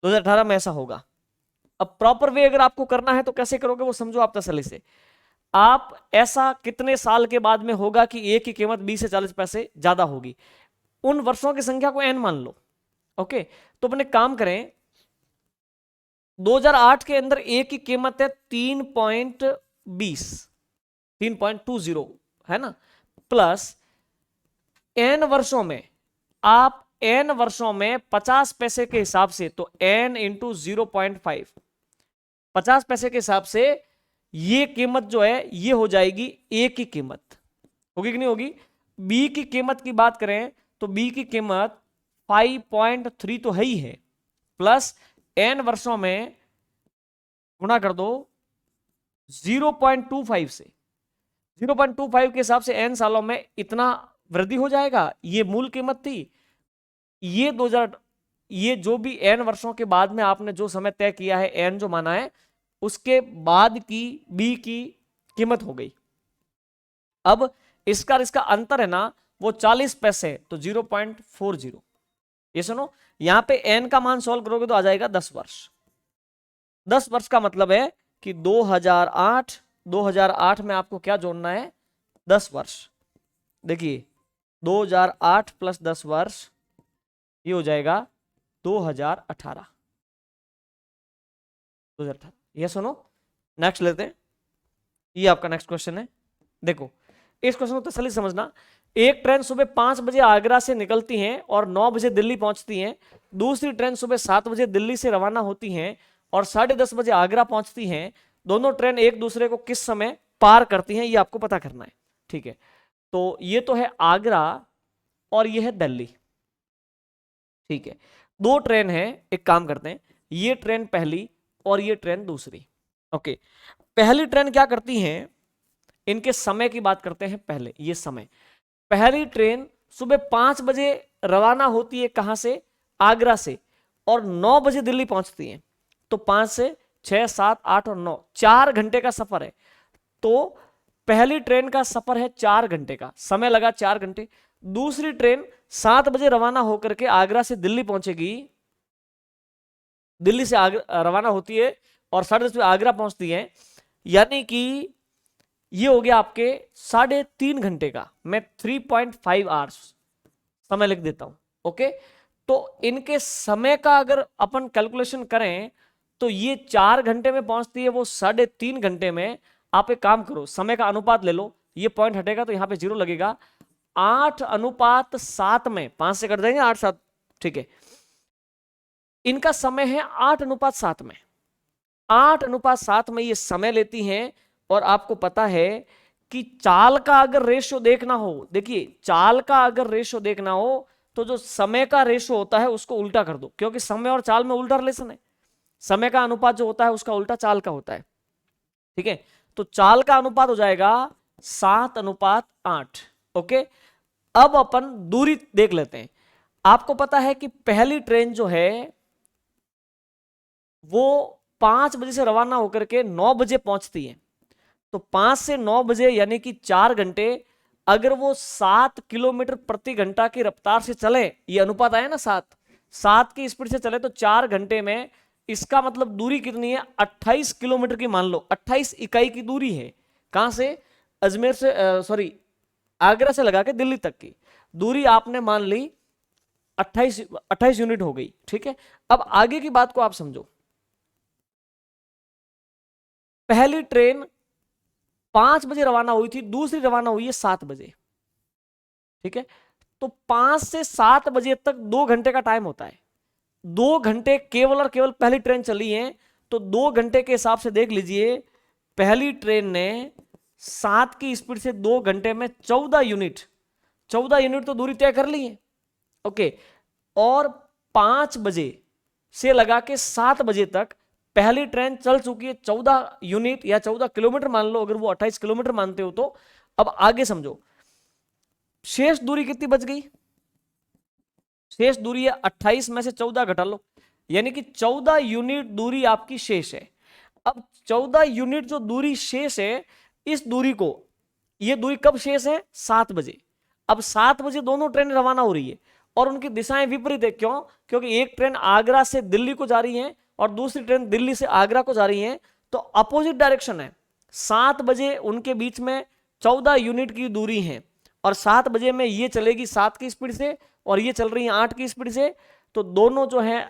2018 में ऐसा होगा। अब प्रॉपर वे अगर आपको करना है तो कैसे करोगे वो समझो आप तसल्ली से। आप ऐसा कितने साल के बाद में होगा कि ए की कीमत 20 से 40 पैसे ज्यादा होगी, उन वर्षों की संख्या को एन मान लो, ओके। तो अपने काम करें, 2008 के अंदर ए की कीमत है 3.20, 3.20 है ना, प्लस एन वर्षों में, आप एन वर्षों में 50 पैसे के हिसाब से, तो एन इंटू 0.5, 50 पैसे के हिसाब से ये कीमत जो है ये हो जाएगी ए की कीमत, होगी कि नहीं होगी? बी की कीमत की बात करें तो बी की कीमत 5.3 तो है ही है, प्लस एन वर्षों में गुणा कर दो 0.25 से, 0.25 के हिसाब से एन सालों में इतना वृद्धि हो जाएगा। ये मूल कीमत थी, ये 2000, ये जो भी एन वर्षों के बाद में आपने जो समय तय किया है, एन जो माना है, उसके बाद की बी की कीमत हो गई। अब इसका अंतर है ना वो 40 पैसे, तो 0.40। ये सुनो, यहां पे एन का मान सॉल्व करोगे तो आ जाएगा 10 वर्ष। 10 वर्ष का मतलब है कि 2008 में आपको क्या जोड़ना है? 10 वर्ष। देखिए 2008 प्लस 10 वर्ष, ये हो जाएगा 2018। ये सुनो, नेक्स्ट लेते हैं, ये आपका नेक्स्ट क्वेश्चन है। देखो इस क्वेश्चन को तसल्ली समझना। एक ट्रेन सुबह 5 बजे आगरा से निकलती है और 9 बजे दिल्ली पहुंचती है। दूसरी ट्रेन सुबह 7 बजे दिल्ली से रवाना होती है और 10:30 बजे आगरा पहुंचती हैं। दोनों ट्रेन एक दूसरे को किस समय पार करती हैं, ये आपको पता करना है, ठीक है। तो ये तो है आगरा और ये है दिल्ली, ठीक है। 2 ट्रेन है, एक काम करते हैं, ये ट्रेन पहली और ये ट्रेन दूसरी, ओके। पहली ट्रेन क्या करती है, इनके समय की बात करते हैं पहले। ये समय, पहली ट्रेन सुबह 5 बजे रवाना होती है, कहां से, आगरा से, और 9 बजे दिल्ली पहुंचती है। तो 5 से 6, 7, 8 और 9, 4 घंटे का सफर है। तो पहली ट्रेन का सफर है 4 घंटे का, समय लगा 4 घंटे। दूसरी ट्रेन 7 बजे रवाना होकर के आगरा से दिल्ली पहुंचेगी, दिल्ली से रवाना होती है और 10:30 बजे आगरा पहुंचती है, यानी कि ये हो गया आपके 3.5 घंटे का। मैं 3.5 आवर्स समय लिख देता हूं। ओके, तो इनके समय का अगर अपन कैलकुलेशन करें तो ये 4 घंटे में पहुंचती है, वो 3.5 घंटे में। आप एक काम करो, समय का अनुपात ले लो, ये पॉइंट हटेगा तो यहां पे 0 लगेगा। 8:7 में 5 से कट देंगे, 8-7, ठीक है। इनका समय है 8:7 में, 8:7 में ये समय लेती हैं। और आपको पता है कि चाल का अगर रेशो देखना हो, देखिए चाल का अगर रेशो देखना हो तो जो समय का रेशो होता है उसको उल्टा कर दो, क्योंकि समय और चाल में उल्टा रिलेशन है। समय का अनुपात जो होता है उसका उल्टा चाल का होता है, ठीक है। तो चाल का अनुपात हो जाएगा 7:8। ओके, अब अपन दूरी देख लेते हैं। आपको पता है कि पहली ट्रेन जो है वो 5 बजे से रवाना होकर के 9 बजे पहुंचती है। तो 5 से 9 बजे यानी कि 4 घंटे, अगर वो 7 किलोमीटर प्रति घंटा की रफ्तार से चले, ये अनुपात आया ना 7 की स्पीड से चले, तो 4 घंटे में इसका मतलब दूरी कितनी है, 28 किलोमीटर की मान लो, 28 इकाई की दूरी है। कहां से, अजमेर से, सॉरी आगरा से लगा के दिल्ली तक की दूरी आपने मान ली 28 यूनिट हो गई, ठीक है। अब आगे की बात को आप समझो। पहली ट्रेन 5 बजे रवाना हुई थी, दूसरी रवाना हुई है 7 बजे, ठीक है। तो 5 से 7 बजे तक 2 घंटे का टाइम होता है। 2 घंटे केवल और केवल पहली ट्रेन चली है। तो 2 घंटे के हिसाब से देख लीजिए, पहली ट्रेन ने 7 की स्पीड से 2 घंटे में 14 यूनिट तो दूरी तय कर ली है। ओके, और 5 बजे से लगा के 7 बजे तक पहली ट्रेन चल चुकी है 14 यूनिट या 14 किलोमीटर मान लो, अगर वो 28 किलोमीटर मानते हो तो। अब आगे समझो, शेष दूरी कितनी बच गई, शेष दूरी है 28 में से 14 घटा लो, यानी कि 14 यूनिट दूरी आपकी शेष है। अब 14 यूनिट जो दूरी शेष है, इस दूरी को, ये दूरी कब शेष है, 7 बजे। अब 7 बजे दोनों ट्रेन रवाना हो रही है और उनकी दिशाएं विपरीत है। क्यों, क्योंकि एक ट्रेन आगरा से दिल्ली को जा रही है और दूसरी ट्रेन दिल्ली से आगरा को जा रही है, तो अपोजिट डायरेक्शन है। 7 बजे उनके बीच में 14 यूनिट की दूरी है और 7 बजे में ये चलेगी 7 की स्पीड से और ये चल रही है 8 की स्पीड से। तो दोनों जो है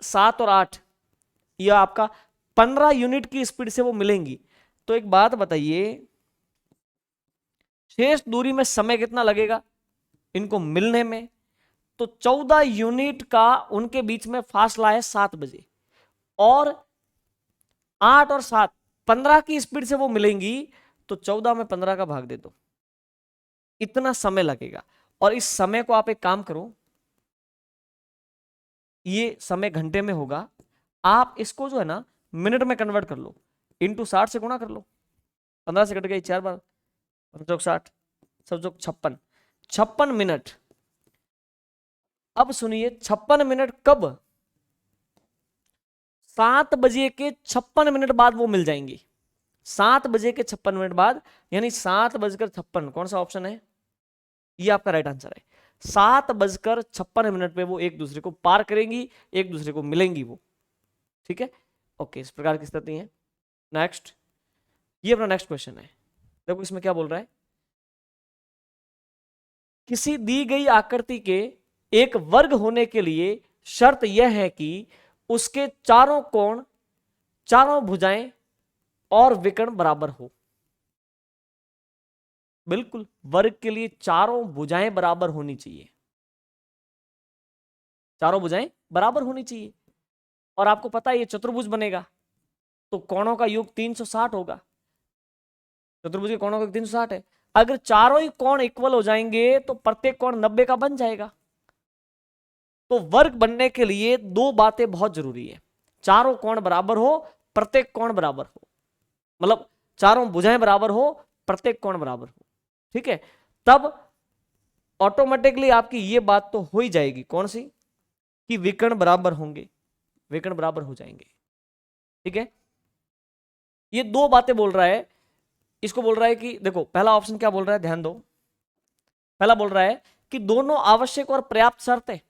7 और 8, यह आपका 15 यूनिट की स्पीड से वो मिलेंगी। तो एक बात बताइए, शेष दूरी में समय कितना लगेगा इनको मिलने में? तो 14 यूनिट का उनके बीच में फासला है 7 बजे, और 8 और 7 15 की स्पीड से वो मिलेंगी। तो 14 में 15 का भाग दे दो, इतना समय लगेगा। और इस समय को आप एक काम करो, ये समय घंटे में होगा, आप इसको जो है ना मिनट में कन्वर्ट कर लो, इंटू 60 से गुणा कर लो। 15 से कट गई 4 बार, 60, 56 मिनट। अब सुनिए, 56 मिनट कब, 7 बजे के 56 मिनट बाद वो मिल जाएंगी। 7 बजे के 56 मिनट बाद, यानी 7:56, कौन सा ऑप्शन है, ये आपका राइट आंसर है। 7:56 पे वो एक दूसरे को पार करेंगी, एक दूसरे को मिलेंगी वो, ठीक है। ओके, इस प्रकार की स्थिति है। नेक्स्ट, ये अपना नेक्स्ट क्वेश्चन है। देखो इसमें क्या बोल रहा है, किसी दी गई आकृति के एक वर्ग होने के लिए शर्त यह है कि उसके चारों कोण, चारों भुजाएं और विकर्ण बराबर हो। बिल्कुल, वर्ग के लिए चारों भुजाएं बराबर होनी चाहिए, चारों भुजाएं बराबर होनी चाहिए। और आपको पता है ये चतुर्भुज बनेगा तो कोणों का योग 360 होगा। चतुर्भुज के कोणों का 360 है। अगर चारों ही कोण इक्वल हो जाएंगे तो प्रत्येक कोण 90 का बन जाएगा। तो वर्ग बनने के लिए 2 बातें बहुत जरूरी है, चारों कोण बराबर हो, प्रत्येक कोण बराबर हो। मतलब चारों भुजाएं बराबर हो, प्रत्येक कोण बराबर हो, ठीक है, तब ऑटोमेटिकली आपकी ये बात तो हो ही जाएगी, कौन सी, कि विकर्ण बराबर होंगे, विकर्ण बराबर हो जाएंगे, ठीक है। ये दो बातें बोल रहा है, इसको बोल रहा है कि देखो पहला ऑप्शन क्या बोल रहा है, ध्यान दो, पहला बोल रहा है कि दोनों आवश्यक और पर्याप्त शर्त है।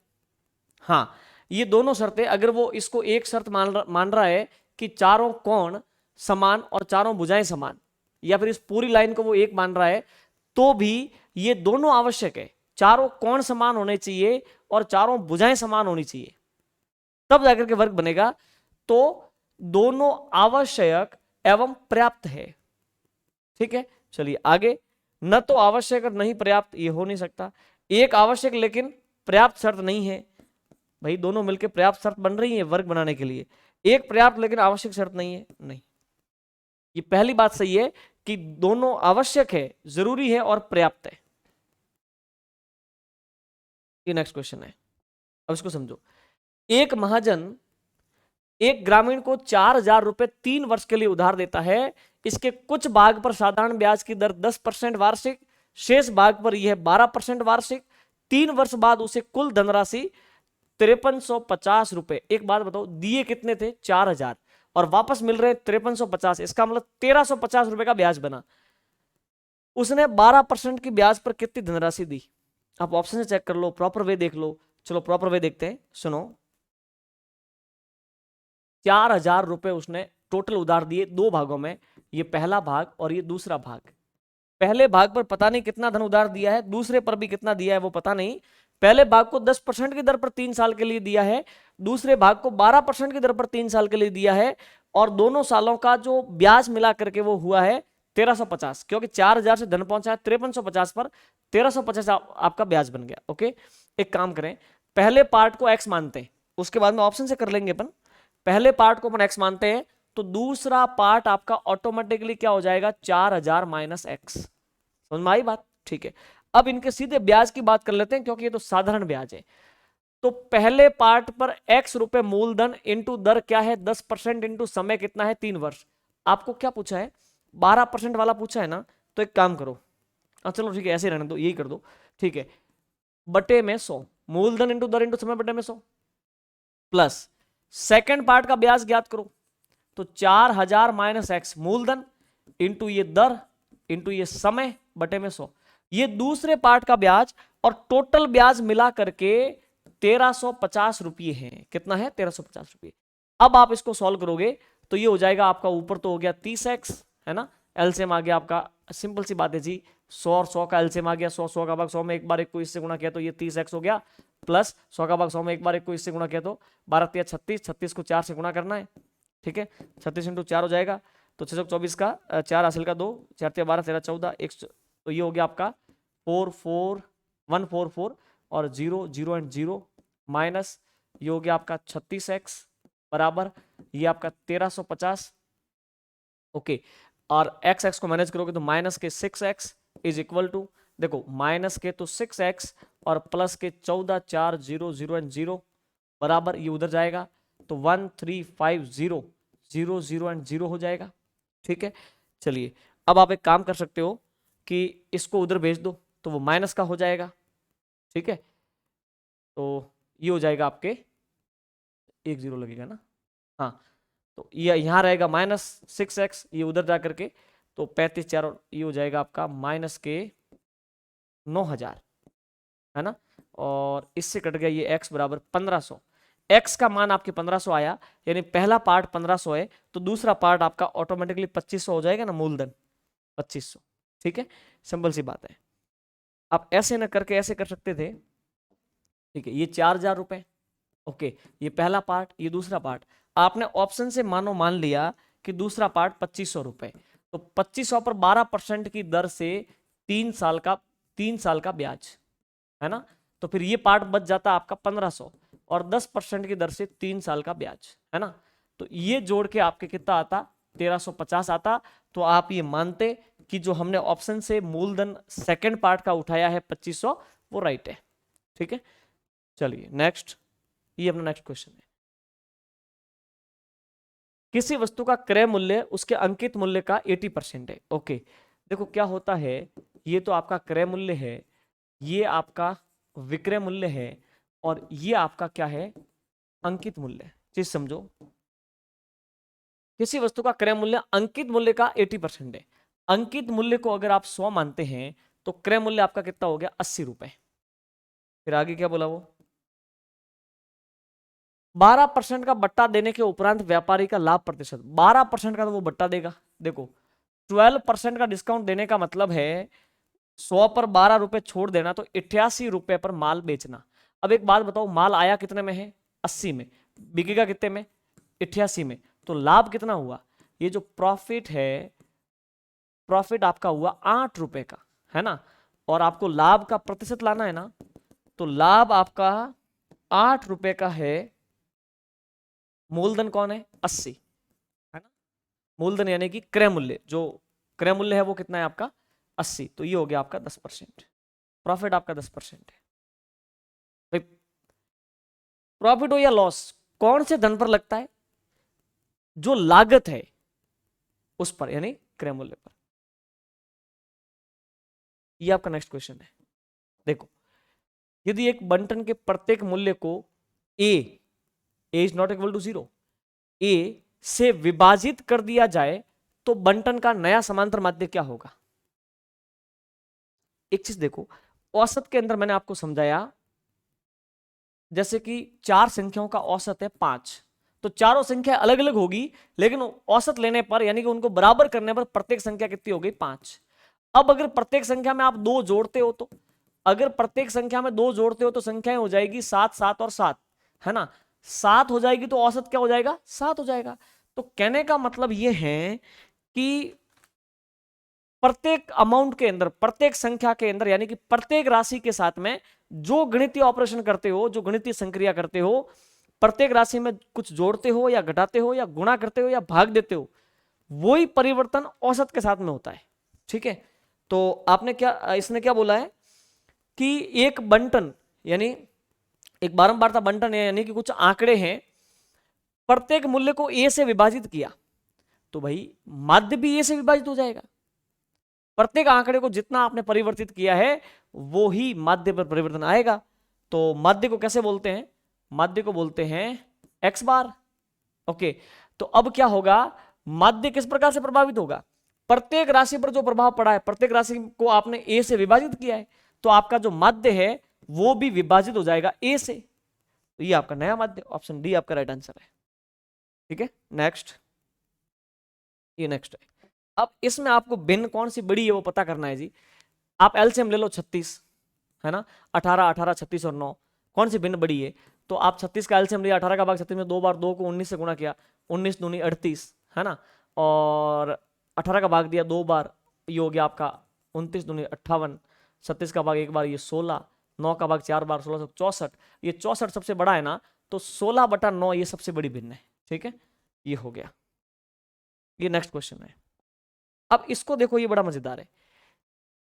हाँ, ये दोनों शर्तें, अगर वो इसको एक शर्त मान रहा है कि चारों कोण समान और चारों भुजाएं समान, या फिर इस पूरी लाइन को वो एक मान रहा है, तो भी ये दोनों आवश्यक है, चारों कोण समान होने चाहिए और चारों भुजाएं समान होनी चाहिए, तब जाकर के वर्ग बनेगा। तो दोनों आवश्यक एवं पर्याप्त है, ठीक है। चलिए आगे, न तो आवश्यक और नहीं पर्याप्त, ये हो नहीं सकता। एक आवश्यक लेकिन पर्याप्त शर्त नहीं है, भाई दोनों मिलकर पर्याप्त शर्त बन रही है वर्ग बनाने के लिए, एक पर्याप्त लेकिन आवश्यक शर्त नहीं है, नहीं। ये पहली बात सही है कि दोनों आवश्यक है, जरूरी है और पर्याप्त है। ये नेक्स्ट क्वेश्चन है, अब इसको समझो। एक महाजन एक ग्रामीण को 4,000 रुपए 3 वर्ष के लिए उधार देता है, इसके कुछ भाग पर साधारण ब्याज की दर 10% वार्षिक, शेष भाग पर यह 12% वार्षिक, 3 वर्ष बाद उसे कुल धनराशि 5350 रुपए। एक बात बताओ, दिए कितने थे, 4,000, और वापस मिल रहे 5350, इसका मतलब 1350 रुपए का ब्याज बना। उसने 12% की ब्याज पर कितनी धनराशि दी? आप ऑप्शन से चेक कर लो, प्रॉपर वे देख लो। चलो प्रॉपर वे देखते हैं, सुनो। 4,000 रुपए उसने टोटल उधार दिए दो भागों में, ये पहला भाग और ये दूसरा भाग। पहले भाग पर पता नहीं कितना धन उधार दिया है, दूसरे पर भी कितना दिया है वो पता नहीं। पहले भाग को 10% की दर पर 3 साल के लिए दिया है, दूसरे भाग को 12% की दर पर 3 साल के लिए दिया है, और दोनों सालों का जो ब्याज मिला करके वो हुआ है 1350, क्योंकि 4,000 से धन पहुंचा है 5350 पर, 1350 आपका ब्याज बन गया। ओके, एक काम करें, पहले पार्ट को एक्स मानते हैं, उसके बाद में ऑप्शन से कर लेंगे अपन। पहले पार्ट को अपन एक्स मानते हैं, तो दूसरा पार्ट आपका ऑटोमेटिकली क्या हो जाएगा, 4,000 माइनस एक्स। समझ में आई बात? ठीक है, अब इनके सीधे ब्याज की बात कर लेते हैं, क्योंकि ये तो साधारण ब्याज है। तो पहले पार्ट पर x रुपए मूलधन इंटू दर क्या है, 10% इंटू समय कितना है, 3 वर्ष। आपको क्या पूछा है, 12% वाला पूछा है ना, तो एक काम करो, चलो ठीक है ऐसे रहने दो, यही कर दो, ठीक है, बटे में 100, मूलधन इंटू दर इंटू समय बटे में 100, प्लस सेकेंड पार्ट का ब्याज ज्ञात करो, तो 4,000 माइनस एक्स मूलधन इंटू ये दर इंटू ये समय बटे में 100, ये दूसरे पार्ट का ब्याज, और टोटल ब्याज मिला करके 1350 रुपये है। कितना है, 1350 रुपये। अब आप इसको सॉल्व करोगे तो ये हो जाएगा आपका, ऊपर तो हो गया 30x, है ना, एलसीएम आ गया आपका, सिंपल सी बात है जी, 100 और 100 का एलसीएम आ गया, 100 का भाग 100 में एक बार एक को इससे गुणा किया तो ये 30x हो गया, प्लस 100 का भाग 100 में एक बार एक को इससे गुणा किया तो 12 या 36, 36 को 4 से गुणा करना है, ठीक है, 36 इंटू 4 हो जाएगा, तो 624 का 4 हासिल का 2, 4 12 13 14 1, तो ये हो गया आपका 144 और 0 0 एंड 0 माइनस ये हो गया आपका 36x बराबर ये आपका 1350। ओके, और x को मैनेज करोगे तो माइनस के 6x इज इक्वल टू, देखो माइनस के तो 6x और प्लस के 14 4 0 0 एंड 0 बराबर ये उधर जाएगा, तो 1350 0 0 एंड 0 हो जाएगा, ठीक है। चलिए अब आप एक काम कर सकते हो कि इसको उधर भेज दो तो वो माइनस का हो जाएगा, ठीक है, तो ये हो जाएगा आपके 1 0 लगेगा ना, हाँ, तो ये यहाँ रहेगा -6x, ये उधर जा करके तो 35 4 और ये हो जाएगा आपका माइनस के 9,000, है ना, और इससे कट गया ये x बराबर 1500। x का मान आपके 1500 आया, यानी पहला पार्ट 1500 है, तो दूसरा पार्ट आपका ऑटोमेटिकली 2500 हो जाएगा ना, मूलधन 2500, ठीक है, सिंपल सी बात है। आप ऐसे ना करके ऐसे कर सकते थे, ठीक है, ये 4,000 रुपए, ओके, ये पहला पार्ट ये दूसरा पार्ट, आपने ऑप्शन से मान लिया कि दूसरा पार्ट 2500 रुपए, तो 2500 पर 12% की दर से 3 साल का ब्याज, है ना, तो फिर ये पार्ट बच जाता आपका 1500 और 10% की दर से 3 साल का ब्याज, है ना, तो ये जोड़ के आपके कितना आता, 1350 आता। तो आप ये मानते कि जो हमने ऑप्शन से मूलधन सेकंड पार्ट का उठाया है 2500 वो राइट है, ठीक है। चलिए नेक्स्ट, ये अपना नेक्स्ट क्वेश्चन है। किसी वस्तु का क्रय मूल्य उसके अंकित मूल्य का 80% है। ओके, देखो क्या होता है, ये तो आपका क्रय मूल्य है, ये आपका विक्रय मूल्य है, और ये आपका क्या है, अंकित मूल्य। चीज समझो, किसी वस्तु का क्रय मूल्य अंकित मूल्य का 80% है। अंकित मूल्य को अगर आप 100 मानते हैं तो क्रय मूल्य आपका कितना हो गया, 80 रुपए। फिर आगे क्या बोला वो, 12% का बट्टा देने के उपरांत व्यापारी का लाभ प्रतिशत, 12% का तो वो बट्टा देगा। देखो 12% का डिस्काउंट देने का मतलब है 100 पर 12 रुपए छोड़ देना, तो 88 रुपए पर माल बेचना। अब एक बात बताओ, माल आया कितने में है, 80 में, बिकेगा कितने में, 88 में, तो लाभ कितना हुआ, ये जो प्रॉफिट है, प्रॉफिट आपका हुआ 8 रुपए का, है ना। और आपको लाभ का प्रतिशत लाना है ना, तो लाभ आपका 8 रुपए का है, मूलधन कौन है, 80, है ना। मूलधन यानी कि क्रय मूल्य, जो क्रय मूल्य है वो कितना है आपका, 80, तो ये हो गया आपका 10%, प्रॉफिट आपका 10% है। भाई प्रॉफिट हो या लॉस, कौन से धन पर लगता है, जो लागत है उस पर, यानी क्रय मूल्य पर। ये आपका नेक्स्ट क्वेश्चन है। देखो, यदि एक बंटन के प्रत्येक मूल्य को ए इज नॉट इक्वल टू 0, ए से विभाजित कर दिया जाए तो बंटन का नया समांतर माध्य क्या होगा। एक चीज देखो, औसत के अंदर मैंने आपको समझाया, जैसे कि 4 संख्याओं का औसत है 5, तो चारों संख्या अलग अलग होगी, लेकिन औसत लेने पर, यानी कि उनको बराबर करने पर प्रत्येक संख्या कितनी हो गई, 5। अब अगर प्रत्येक संख्या में आप 2 जोड़ते हो, तो अगर प्रत्येक संख्या में 2 जोड़ते हो तो संख्याएं हो जाएगी 7, 7 और 7, है ना। 7 हो जाएगी तो औसत क्या हो जाएगा, 7 हो जाएगा। तो कहने का मतलब यह है कि प्रत्येक अमाउंट के अंदर, प्रत्येक संख्या के अंदर, यानी कि प्रत्येक राशि के साथ में जो गणितीय ऑपरेशन करते हो, जो गणितीय संक्रिया करते हो, प्रत्येक राशि में कुछ जोड़ते हो या घटाते हो या गुणा करते हो या भाग देते हो, वही परिवर्तन औसत के साथ में होता है। ठीक है, तो आपने क्या, इसने क्या बोला है कि एक बंटन, यानी एक बारंबारता बंटन है, यानी कि कुछ आंकड़े हैं, प्रत्येक मूल्य को ए से विभाजित किया, तो भाई माध्य भी ए से विभाजित हो जाएगा। प्रत्येक आंकड़े को जितना आपने परिवर्तित किया है वो ही माध्य पर परिवर्तन आएगा। तो माध्य को कैसे बोलते हैं, माध्य को बोलते हैं एक्स बार। ओके, तो अब क्या होगा, माध्य किस प्रकार से प्रभावित होगा, प्रत्येक राशि पर जो प्रभाव पड़ा है, प्रत्येक राशि को आपने ए से विभाजित किया है, तो आपका जो माध्य है वो भी विभाजित हो जाएगा ए से। तो ये आपका नया माध्य, ऑप्शन डी आपका राइट आंसर है। ठीक है, नेक्स्ट, ये नेक्स्ट है। अब इसमें आपको भिन्न कौन सी बड़ी है वो पता करना है जी। आप एलसीएम ले लो 36, है ना, 18, 18, 36 और 9, कौन सी भिन्न बड़ी है। तो आप 36 का एलसीएम लिया, 18 का भाग 36 में 2 बार 2 को 19 से गुणा किया, 19 दूनी 38, है ना, और 18 का भाग दिया 2 बार, ये हो गया आपका 29 दूनी 58, 36 का भाग 1 बार ये 16, 9 का भाग 4 बार 1664, ये 64 सबसे बड़ा है ना, तो 16/9 ये सबसे बड़ी भिन्न है। ठीक है, ये हो गया। ये नेक्स्ट क्वेश्चन है। अब इसको देखो, ये बड़ा मजेदार है।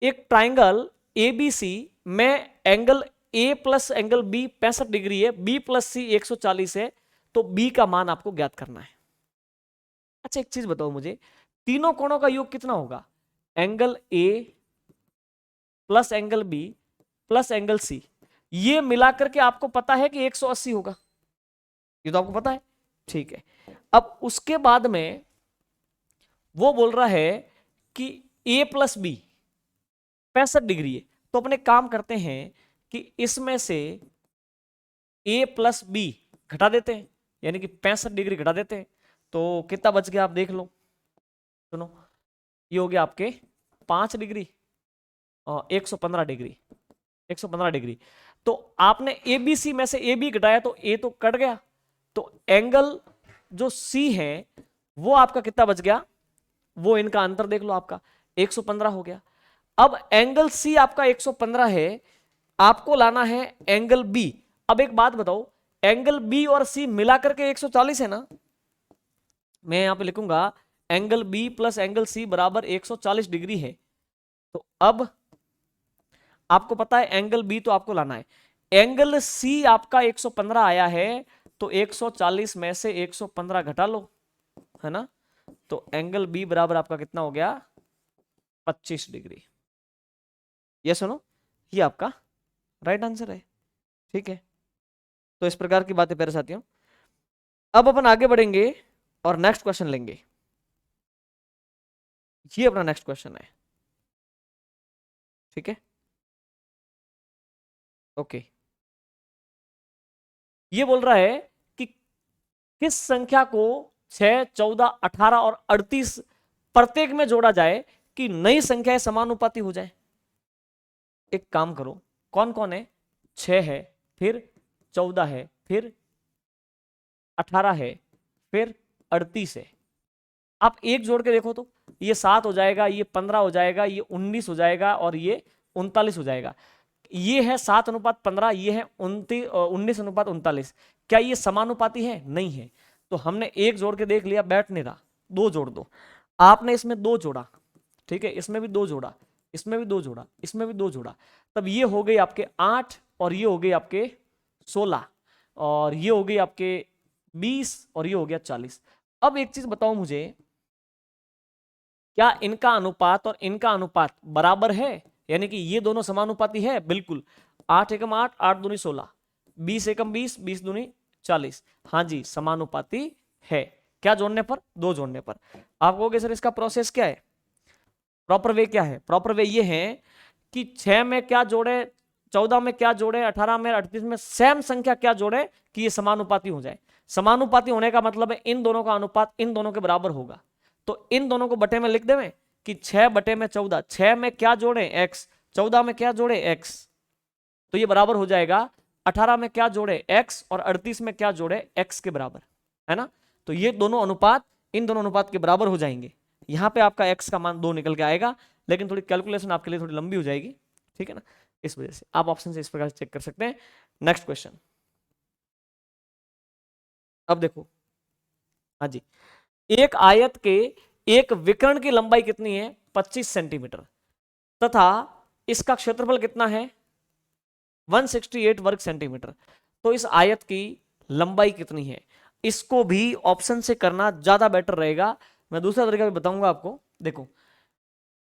एक ट्राइंगल एबीसी में angle A plus angle B 65 degree है, बी प्लस सी 140 है, तो बी का मान आपको ज्ञात करना है। अच्छा एक चीज बताओ मुझे, तीनों कोणों का योग कितना होगा, angle A plus angle B plus angle C, ये मिलाकर के आपको पता है कि 180 होगा, ये तो आपको पता है। ठीक है, अब उसके बाद में वो बोल रहा है कि a प्लस बी 65 डिग्री है, तो अपने काम करते हैं कि इसमें से a प्लस बी घटा देते हैं, यानी कि 65 डिग्री घटा देते हैं, तो कितना बच गया आप देख लो। सुनो, ये हो गया आपके 5 डिग्री और 115 डिग्री, 115 डिग्री। तो आपने ए बी सी में से ए बी घटाया तो ए तो कट गया, तो एंगल जो सी है वो आपका कितना बच गया, वो इनका अंतर देख लो, आपका 115 हो गया। अब एंगल सी आपका 115 है, आपको लाना है एंगल बी। अब एक बात बताओ, एंगल बी और सी मिलाकर के 140 है ना, मैं यहां पे लिखूंगा angle B plus angle C बराबर 140 डिग्री है। तो अब आपको पता है एंगल बी तो आपको लाना है, एंगल सी आपका 115 आया है, तो 140 में से 115 घटा लो, है ना। तो एंगल बी बराबर आपका कितना हो गया 25 डिग्री। ये सुनो, ये आपका राइट आंसर है। ठीक है, तो इस प्रकार की बातें प्यारे साथियों। अब अपन आगे बढ़ेंगे और नेक्स्ट क्वेश्चन लेंगे। ये अपना नेक्स्ट क्वेश्चन है। ठीक है, ओके। ये बोल रहा है कि किस संख्या को 6, 14, 18 और 38 प्रत्येक में जोड़ा जाए कि नई संख्याएं समानुपाती हो जाए। एक काम करो, कौन कौन है, 6 है, फिर 14 है, फिर 18 है, फिर 38 है। आप एक जोड़ के देखो तो ये 7 हो जाएगा, ये 15 हो जाएगा, ये 19 हो जाएगा और ये 39 हो जाएगा। ये है 7:15, ये है 19:39। क्या ये समानुपाती है? नहीं है। तो हमने एक जोड़ के देख लिया, बैठ नहीं रहा, दो जोड़ दो। आपने इसमें दो जोड़ा, ठीक है, इसमें भी दो जोड़ा, इसमें भी दो जोड़ा, इसमें भी दो जोड़ा, तब ये हो गई आपके 8 और ये हो गई आपके 16 और ये हो गई आपके 20 और ये हो गया 40। अब एक चीज बताओ मुझे, क्या इनका अनुपात और इनका अनुपात बराबर है? यानी कि ये दोनों समानुपाती है? बिल्कुल। 8 एकम 8, 8 दूनी 16, 20 एकम 20, 20 दूनी 40। हाँ जी, समानुपाती है। क्या जोड़ने पर? दो जोड़ने पर। आप कहोगे सर इसका प्रोसेस क्या है, प्रॉपर वे क्या है? प्रॉपर वे ये है कि 6 में क्या जोड़े, 14 में क्या जोड़े, 18 में, 38 में सेम संख्या क्या जोड़े कि ये समानुपाती हो जाए। समानुपाती होने का मतलब है इन दोनों का अनुपात इन दोनों के बराबर होगा। तो इन दोनों को बटे में लिख देवें कि 6 बटे में 14, 6 में क्या जोड़े x, 14 में क्या जोड़े x, तो ये बराबर हो जाएगा 18 में क्या जोड़े x और 38 में क्या जोड़े x के बराबर, है ना। तो ये दोनों अनुपात इन दोनों अनुपात के बराबर हो जाएंगे। यहां पे आपका x का मान 2 निकल के आएगा, लेकिन थोड़ी कैलकुलेशन आपके लिए थोड़ी लंबी हो जाएगी, ठीक है ना। इस वजह से आप ऑप्शन से इस प्रकार से चेक कर सकते हैं। नेक्स्ट क्वेश्चन, अब देखो, हाँ जी, एक आयत के एक विकर्ण की लंबाई कितनी है? 25 सेंटीमीटर तथा इसका क्षेत्रफल कितना है? 168 वर्ग सेंटीमीटर। तो इस आयत की लंबाई कितनी है? इसको भी ऑप्शन से करना ज्यादा बेटर रहेगा। मैं दूसरा तरीका भी बताऊंगा आपको। देखो,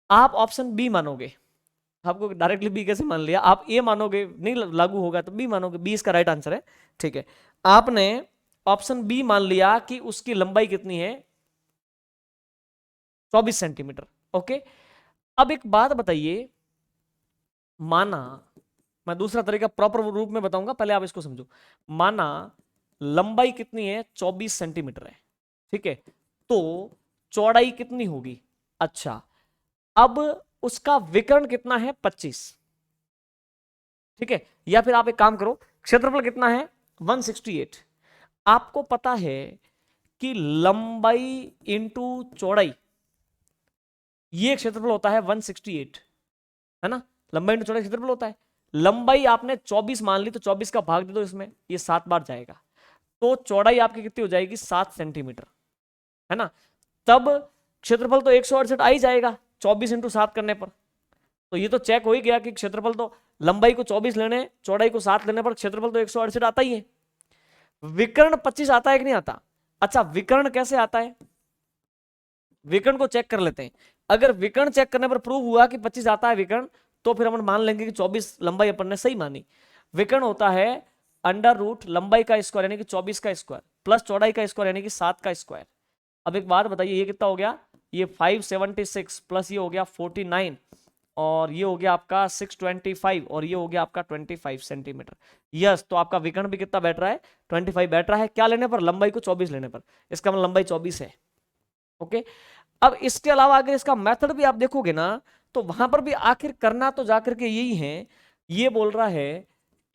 आप ऑप्शन बी मानोगे, आपको डायरेक्टली बी कैसे मान लिया, आप ए मानोगे, नहीं लागू होगा तो बी मानोगे, बी इसका राइट आंसर है। ठीक है, आपने ऑप्शन बी मान लिया कि उसकी लंबाई कितनी है? 24 सेंटीमीटर। ओके, अब एक बात बताइए, माना, मैं दूसरा तरीका प्रॉपर रूप में बताऊंगा, पहले आप इसको समझो। माना लंबाई कितनी है? 24 सेंटीमीटर है, ठीक है, तो चौड़ाई कितनी होगी? अच्छा, अब उसका विकर्ण कितना है? 25, ठीक है। या फिर आप एक काम करो, क्षेत्रफल कितना है? 168। आपको पता है कि लंबाई इंटू चौड़ाई, ये क्षेत्रफल होता है 168, है ना। लंबाई इंटू चौड़ाई क्षेत्रफल होता है। लंबाई आपने 24 मान ली, तो 24 का भाग दे दो इसमें, ये 7 बार जाएगा, तो चौड़ाई आपकी कितनी हो जाएगी? 7 सेंटीमीटर, है ना। तब क्षेत्रफल तो 168 आ ही जाएगा 24 इंटू 7 करने पर। तो ये तो चेक हो ही गया कि क्षेत्रफल तो, लंबाई को 24 लेने, चौड़ाई को 7 लेने पर क्षेत्रफल तो 168 आता ही है। विकर्ण 25 आता है कि नहीं आता? अच्छा, विकर्ण कैसे आता है, विकर्ण को चेक कर लेते हैं। अगर विकर्ण चेक करने पर प्रूव हुआ कि 25 आता है विकर्ण, तो फिर हम मान लेंगे कि 24 लंबाई अपन ने सही मानी। विकर्ण होता है अंडर रूट लंबाई का स्क्वायर यानी कि 24 का स्क्वायर प्लस चौड़ाई का स्क्वायर यानी कि 7 का स्क्वायर। अब एक बात बताइए, ये कितना हो गया? ये 576 प्लस ये हो गया 49 और ये हो गया आपका 625 और ये हो गया आपका 25 सेंटीमीटर। यस, तो आपका विकर्ण भी कितना बैठ रहा है? 25 बैठ रहा है। क्या लेने पर? लंबाई को 24 लेने पर। इसका मतलब लंबाई 24 है। ओके, अब इसके अलावा अगर इसका मेथड भी आप देखोगे ना, तो वहां पर भी आखिर करना तो जाकर के यही है। ये बोल रहा है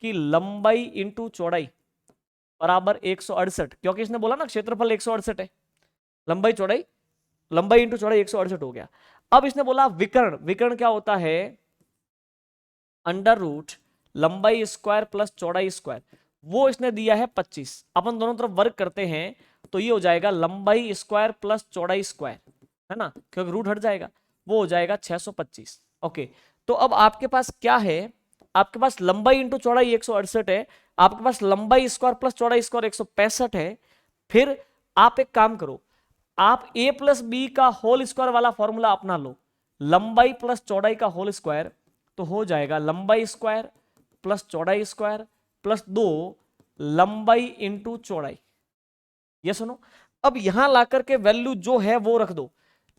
कि लंबाई इंटू चौड़ाई बराबर 168, क्योंकि इसने बोला ना क्षेत्रफल 168 है, लंबाई चौड़ाई, लंबाई इंटू चौड़ाई 168 हो गया। अब इसने बोला विकर्ण, विकर्ण क्या होता है? अंडर रूट लंबाई स्क्वायर प्लस चौड़ाई स्क्वायर, वो इसने दिया है 25। अपन दोनों तरफ वर्क करते हैं तो ये हो जाएगा लंबाई स्क्वायर प्लस चौड़ाई स्क्वायर, है ना, क्योंकि रूट हट जाएगा, वो हो जाएगा 625। ओके, तो अब आपके पास क्या है? आपके पास लंबाई इंटू चौड़ाई 168 है, आपके पास लंबाई स्क्वायर प्लस चौड़ाई स्क्वायर 165 है। फिर आप एक काम करो, आप a प्लस बी का होल स्क्वायर वाला फॉर्मूला अपना लो, लंबाई प्लस चौड़ाई का होल स्क्वायर, तो हो जाएगा लंबाई स्क्वायर प्लस चौड़ाई स्क्वायर प्लस 2 लंबाई इंटू चौड़ाई। ये सुनो, अब यहां ला करके वैल्यू जो है वो रख दो।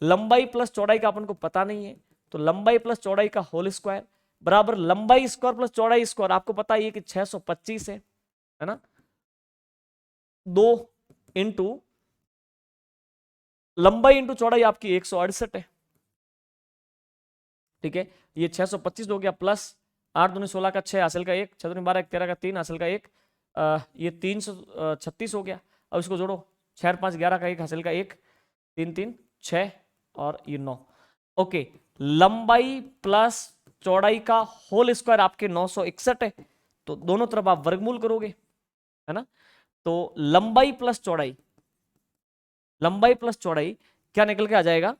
लंबाई प्लस चौड़ाई का अपन को पता नहीं है, तो लंबाई प्लस चौड़ाई का होल स्क्वायर बराबर लंबाई स्क्वायर प्लस चौड़ाई स्क्वायर, आपको पता है कि 625 है ना, 2 इंटू लंबाई इंटू चौड़ाई आपकी 168 है। ठीक है, ये 625 हो गया प्लस 8 दूनी 16 का 6 हासिल का 1, 6 दूनी 12 13 का 3 हासिल का 1, ये 336 हो गया। अब इसको जोड़ो, 6 और 5 11 का 1 हासिल का 1, 3 3 6 और ये 9। ओके, लंबाई प्लस चौड़ाई का होल स्क्वायर आपके 961 है, तो दोनों तरफ आप वर्गमूल करोगे, है ना। तो लंबाई प्लस चौड़ाई, लंबाई प्लस चौड़ाई क्या निकल के आ जाएगा,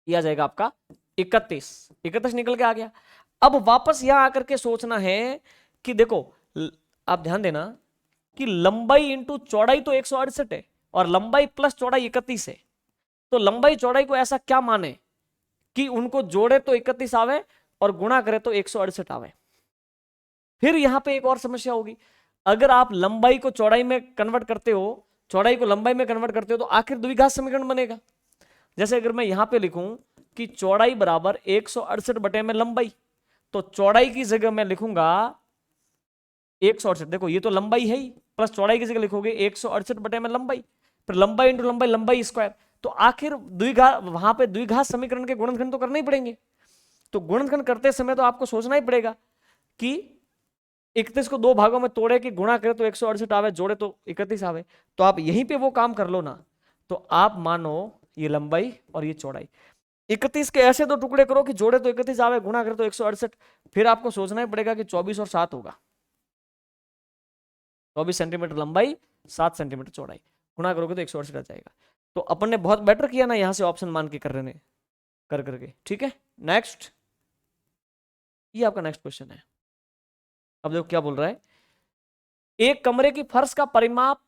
ये आ जाएगा आपका 31 निकल के आ गया। अब वापस यहां आकर के सोचना है कि देखो, आप ध्यान देना कि लंबाई इंटू चौड़ाई तो 168 है और लंबाई प्लस चौड़ाई 31 है, तो लंबाई चौड़ाई को ऐसा क्या माने कि उनको जोड़े तो 31 आवे और गुणा करे तो 168 आवे। फिर यहां पे एक और समस्या होगी, अगर आप लंबाई को चौड़ाई में कन्वर्ट करते हो, चौड़ाई को लंबाई में कन्वर्ट करते हो, तो आखिर द्विघात समीकरण बनेगा। जैसे अगर मैं यहां पे लिखूं कि चौड़ाई बराबर 168 बटे में लंबाई, तो चौड़ाई की जगह मैं लिखूंगा 168, देखो ये तो लंबाई है ही, प्लस चौड़ाई की जगह लिखोगे 168 बटे में लंबाई, फिर लंबाई इंटू लंबाई, लंबाई स्क्वायर, तो आखिर द्विघात, वहां पे द्विघात समीकरण के गुणनखंड तो करने ही पड़ेंगे। तो गुणनखंड करते समय तो आपको सोचना ही पड़ेगा कि 31 को 2 भागों में तोड़े कि गुणा करे तो 168 आवे, जोड़े तो 31 आवे। तो आप यहीं पे वो काम कर लो ना, तो आप मानो ये लंबाई और ये चौड़ाई, 31 के ऐसे 2 टुकड़े करो कि जोड़े तो 31 आवे, गुणा करे तो 168। फिर आपको सोचना ही पड़ेगा कि 24 और 7 होगा, 24 सेंटीमीटर लंबाई, 7 सेंटीमीटर चौड़ाई, गुणा करोगे तो 168 आ जाएगा। तो अपन ने बहुत बेटर किया ना यहां से ऑप्शन मान के कर रहे कर करके। ठीक है, नेक्स्ट, ये आपका नेक्स्ट क्वेश्चन है। अब देखो क्या बोल रहा है, एक कमरे की फर्श का परिमाप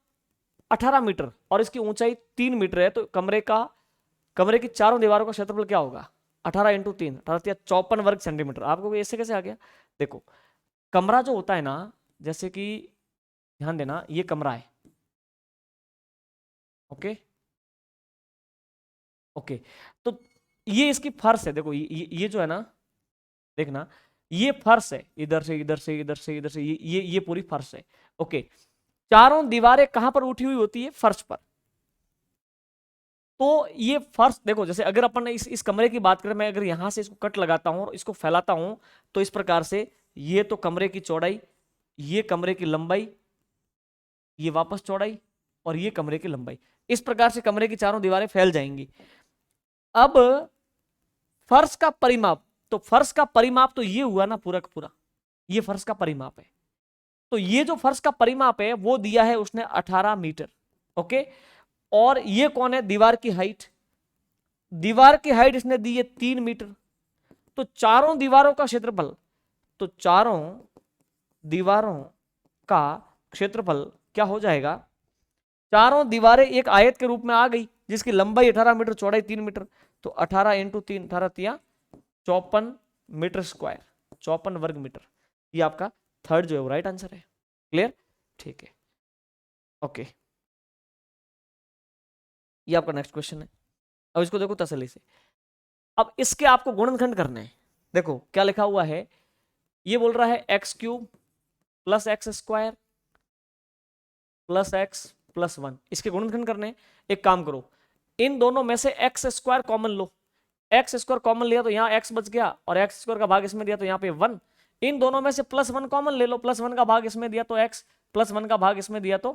18 मीटर और इसकी ऊंचाई 3 मीटर है, तो कमरे की चारों दीवारों का क्षेत्रफल क्या होगा, 18 इंटू 3, 18 54 वर्ग सेंटीमीटर। आपको ऐसे कैसे आ गया, देखो कमरा जो होता है ना, जैसे कि ध्यान देना ये कमरा है, ओके ओके, तो ये इसकी फर्श है, देखो ये जो है ना, देखना ये फर्श है, इधर से इधर से इधर से इधर से ये पूरी फर्श है। ओके, चारों दीवारें कहां पर उठी हुई होती है, फर्श पर। तो ये फर्श देखो, जैसे अगर अपन इस कमरे की बात करें, मैं अगर यहां से इसको कट लगाता हूं और इसको फैलाता हूं, तो इस प्रकार से ये तो कमरे की चौड़ाई, ये कमरे की लंबाई, ये वापस चौड़ाई और ये कमरे की लंबाई, इस प्रकार से कमरे की चारों दीवारें फैल जाएंगी। अब फर्श का परिमाप, तो फर्श का परिमाप तो ये हुआ ना पूरा का पूरा, ये फर्श का परिमाप है। तो ये जो फर्श का परिमाप है वो दिया है उसने 18 मीटर, ओके। और ये कौन है, दीवार की हाइट, दीवार की हाइट इसने दी है 3 मीटर। तो चारों दीवारों का क्षेत्रफल, तो चारों दीवारों का क्षेत्रफल क्या हो जाएगा, चारों दीवारें एक आयत के रूप में आ गई जिसकी लंबाई 18 मीटर, चौड़ाई 3 मीटर, तो 18 इंटू 3, 18 तिया 54 मीटर स्क्वायर, 54 वर्ग मीटर। ये आपका थर्ड जो है वो राइट आंसर है। क्लियर, ठीक है, ओके। ये आपका नेक्स्ट क्वेश्चन है। अब इसको देखो तसल्ली से, अब इसके आपको गुणनखंड करने हैं। देखो क्या लिखा हुआ है, ये बोल रहा है x cube plus x square plus x plus 1, इसके गुणनखंड करने हैं। एक काम करो, इन दोनों में से एक्स स्क्वायर कॉमन लो, एक्स स्क्वायर कॉमन लिया तो यहाँ एक्स बच गया और एक्स स्क्वायर का भाग इसमें दिया तो यहाँ पे 1। इन दोनों में से प्लस 1 कॉमन ले लो, प्लस 1 का भाग इसमें दिया तो एक्स, प्लस 1 का भाग इसमें दिया तो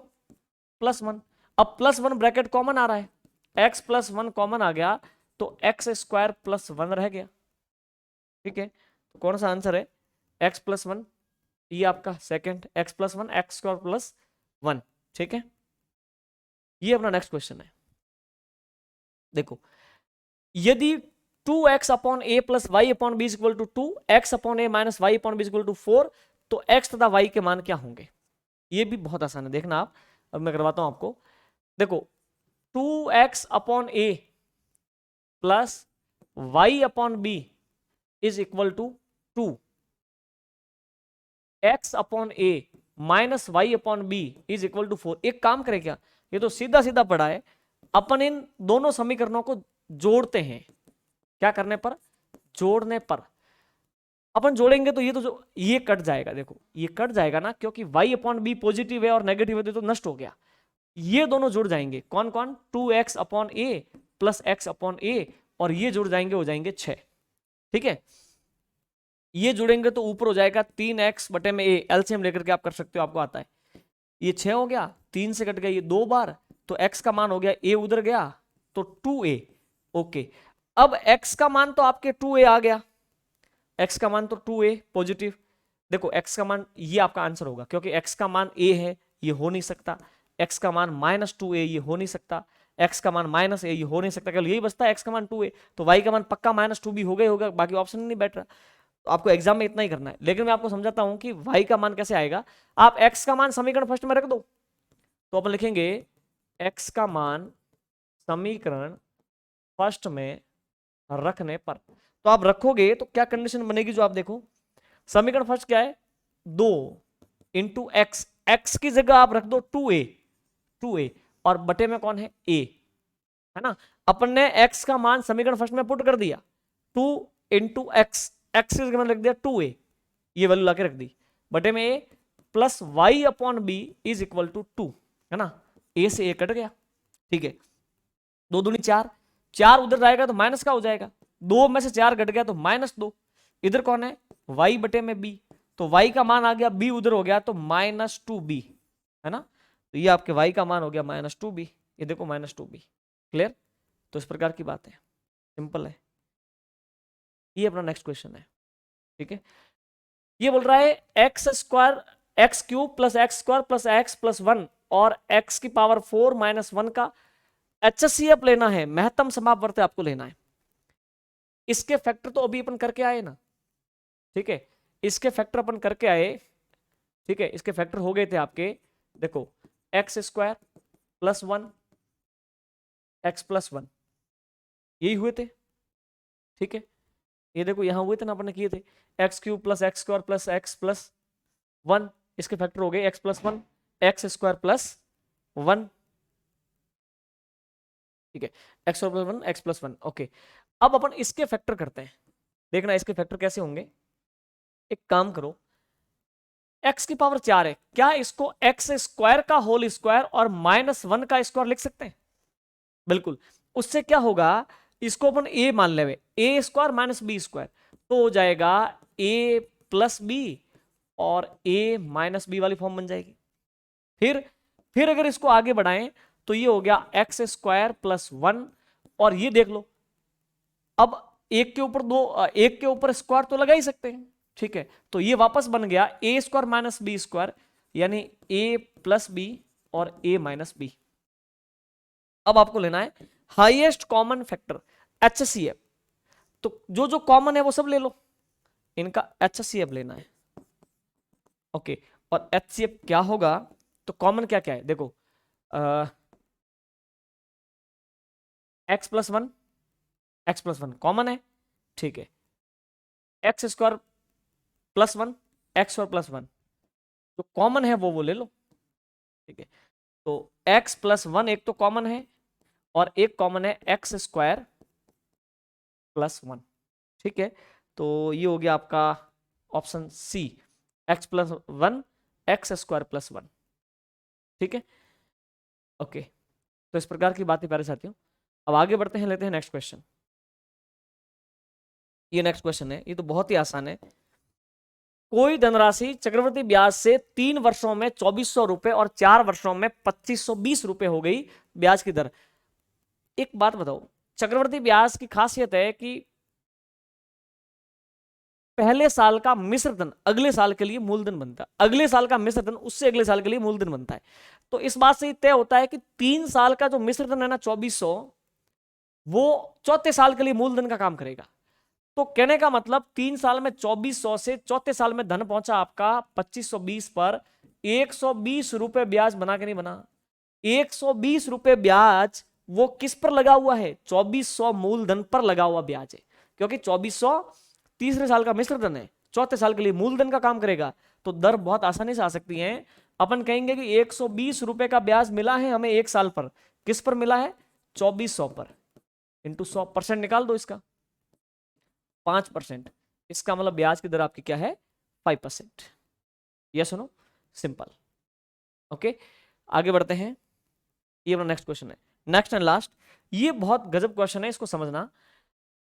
प्लस 1। अब प्लस 1 ब्रैकेट कॉमन आ रहा है, एक्स प्लस 1 कॉमन आ गया तो एक्स स्क्वायर प्लस 1 रह गया। ठीक है, तो कौन सा आंसर है, एक्स प्लस 1, ये आपका second, x plus 1 x square plus 1। ठीक है, ये अपना नेक्स्ट क्वेश्चन है। देखो यदि 2x upon a plus y upon b equal to 2, x upon a minus y upon b equal to 4, तो x तथा y के मान क्या होंगे। ये भी बहुत आसान है, देखना आप, अब मैं करवाता हूं आपको। देखो 2x upon a plus y upon b is equal to 2x upon a minus y upon b is equal to 4। एक काम करें क्या, ये तो सीधा सीधा पड़ा है, अपन इन दोनों समीकरणों को जोड़ते हैं। क्या करने पर? जोड़ने पर। अपन जोड़ेंगे तो ये कट जाएगा, देखो ये कट जाएगा ना, क्योंकि y अपॉन बी पॉजिटिव है और नेगेटिव है तो नष्ट हो गया। ये दोनों जुड़ जाएंगे, कौन कौन? 2x upon a plus x upon ए, और ये जुड़ जाएंगे, हो जाएंगे 6। ठीक है, ये जुड़ेंगे तो ऊपर हो जाएगा 3x बटे में a, एलसीएम लेकर के आप कर सकते हो, आपको आता है। ये 6 हो गया, 3 से कट गया ये 2 बार, तो x का मान हो गया, a उधर गया तो 2a। ओके, अब x का मान तो आपके 2a आ गया, x का मान तो 2a पॉजिटिव। देखो x का मान, ये आपका आंसर होगा, क्योंकि x का मान a है, ये हो नहीं सकता। x का मान -2a, ये हो नहीं सकता। x का मान -a, ये हो नहीं सकता, केवल यही बचता है x का मान 2a, तो y का मान पक्का -2b हो गया होगा, बाकी ऑप्शन नहीं बैठ रहा। तो आपको एग्जाम में इतना ही करना है, लेकिन मैं आपको समझाता हूं कि y का मान कैसे आएगा। आप x का मान समीकरण फर्स्ट में रख दो, तो अपन लिखेंगे x का मान समीकरण फर्स्ट में रखने पर, तो आप रखोगे तो क्या कंडीशन बनेगी, जो आप देखो समीकरण फर्स्ट क्या है, 2 इंटू एक्स, एक्स की जगह आप रख दो 2a, और बटे में कौन है, a, है ना। अपन ने x का मान समीकरण फर्स्ट में पुट कर दिया, 2 इंटू एक्स, एक्स की जगह मैंने रख दिया 2a, ये वैल्यू लाके रख दी, बटे में a plus y upon b is equal to 2, है ना। a से a कट गया, ठीक है, 2 दूनी 4, 4 उधर जाएगा तो माइनस का हो जाएगा, 2 में से 4 घट गया तो -2, इधर कौन है, y बटे में b, तो y का मान आ गया, b उधर हो गया तो -2b, है ना। तो ये आपके y का मान हो गया -2b, ये देखो -2b। क्लियर? तो इस प्रकार की बात है, सिंपल है। ये अपना नेक्स्ट क्वेश्चन है, ठीक है। ये बोल रहा है x cube plus x square plus x plus 1 और x की पावर 4 -1 का HCF लेना है, महत्तम समापवर्त आपको लेना है। इसके फैक्टर तो अभी अपन करके आए ना, ठीक है, इसके फैक्टर अपन करके आए, ठीक है, इसके फैक्टर हो गए थे आपके, देखो x square plus 1 x plus 1, यही हुए थे, ठीक है। ये देखो यहां हुए थे ना, अपन ने किए थे, x cube plus x square plus x plus 1, इसके फैक्टर हो गए x plus 1 x square plus 1, ठीक है, x plus 1 x plus 1। Okay, अब अपन इसके फैक्टर करते हैं, देखना इसके फैक्टर कैसे होंगे। एक काम करो, x की पावर 4 है, क्या इसको एक्स स्क्वायर का होल स्क्वायर और -1 का स्क्वायर लिख सकते हैं? बिल्कुल। उससे क्या होगा, इसको अपन a मान लेवे, a square minus b square, तो हो जाएगा a प्लस बी और a माइनस बी वाली फॉर्म बन जाएगी। फिर अगर इसको आगे बढ़ाएं तो ये हो गया एक्स स्क्वायर प्लस 1, और ये देख लो, अब एक के ऊपर स्क्वायर तो लगा ही सकते हैं, ठीक है, तो ये वापस बन गया a square minus b square, यानी a प्लस बी और a माइनस बी। अब आपको लेना है हाईएस्ट कॉमन फैक्टर HCF, तो जो कॉमन है वो सब ले लो, इनका HCF लेना है। ओके, और HCF क्या होगा, तो कॉमन क्या क्या है, देखो x प्लस 1 कॉमन है, ठीक है, x square plus 1 x square plus 1, जो कॉमन है वो ले लो, ठीक है। तो x प्लस 1 एक तो कॉमन है, और एक कॉमन है एक्स स्क्वायर प्लस 1, ठीक है। तो ये हो गया आपका option C, x plus 1 x square plus 1, ठीक है। ओके, तो इस प्रकार की बातें प्यारे साथियों। अब आगे बढ़ते हैं, लेते हैं नेक्स्ट क्वेश्चन। ये नेक्स्ट क्वेश्चन है, ये तो बहुत ही आसान है। कोई धनराशि चक्रवृद्धि ब्याज से 3 वर्षों में 2400 रुपए और 4 वर्षों में 2520 रुपए हो गई ब्याज की दर। एक बात बताओ, चक्रवृद्धि ब्याज की खासियत है कि पहले साल का मिश्र धन अगले साल के लिए मूलधन बनता है, अगले साल का मिश्र धन उससे अगले साल के लिए मूलधन बनता है। तो इस बात से तय होता है कि 3 साल का जो मिश्र धन है ना 2400, वो चौथे साल के लिए मूलधन का काम करेगा। तो कहने का मतलब 3 साल में 2400 से चौथे साल में धन पहुंचा आपका 2520 पर 120 रुपए ब्याज बना के नहीं बना, 120 रुपए ब्याज वो किस पर लगा हुआ है? 2400 मूलधन पर लगा हुआ ब्याज है, क्योंकि 2400 तीसरे साल का मिश्र धन है, चौथे साल के लिए मूलधन का काम करेगा, तो दर बहुत आसानी से आ सकती है। अपन कहेंगे कि 120 रुपए का ब्याज मिला है हमें एक साल पर, किस पर मिला है? 2400 पर, इंटू 100% निकाल दो इसका, 5%, इसका मतलब ब्याज की दर आपकी क्या है? 5%। Yes no, simple. ओके, आगे बढ़ते हैं। ये अपना नेक्स्ट क्वेश्चन है, नेक्स्ट एंड लास्ट। ये बहुत गजब क्वेश्चन है, इसको समझना।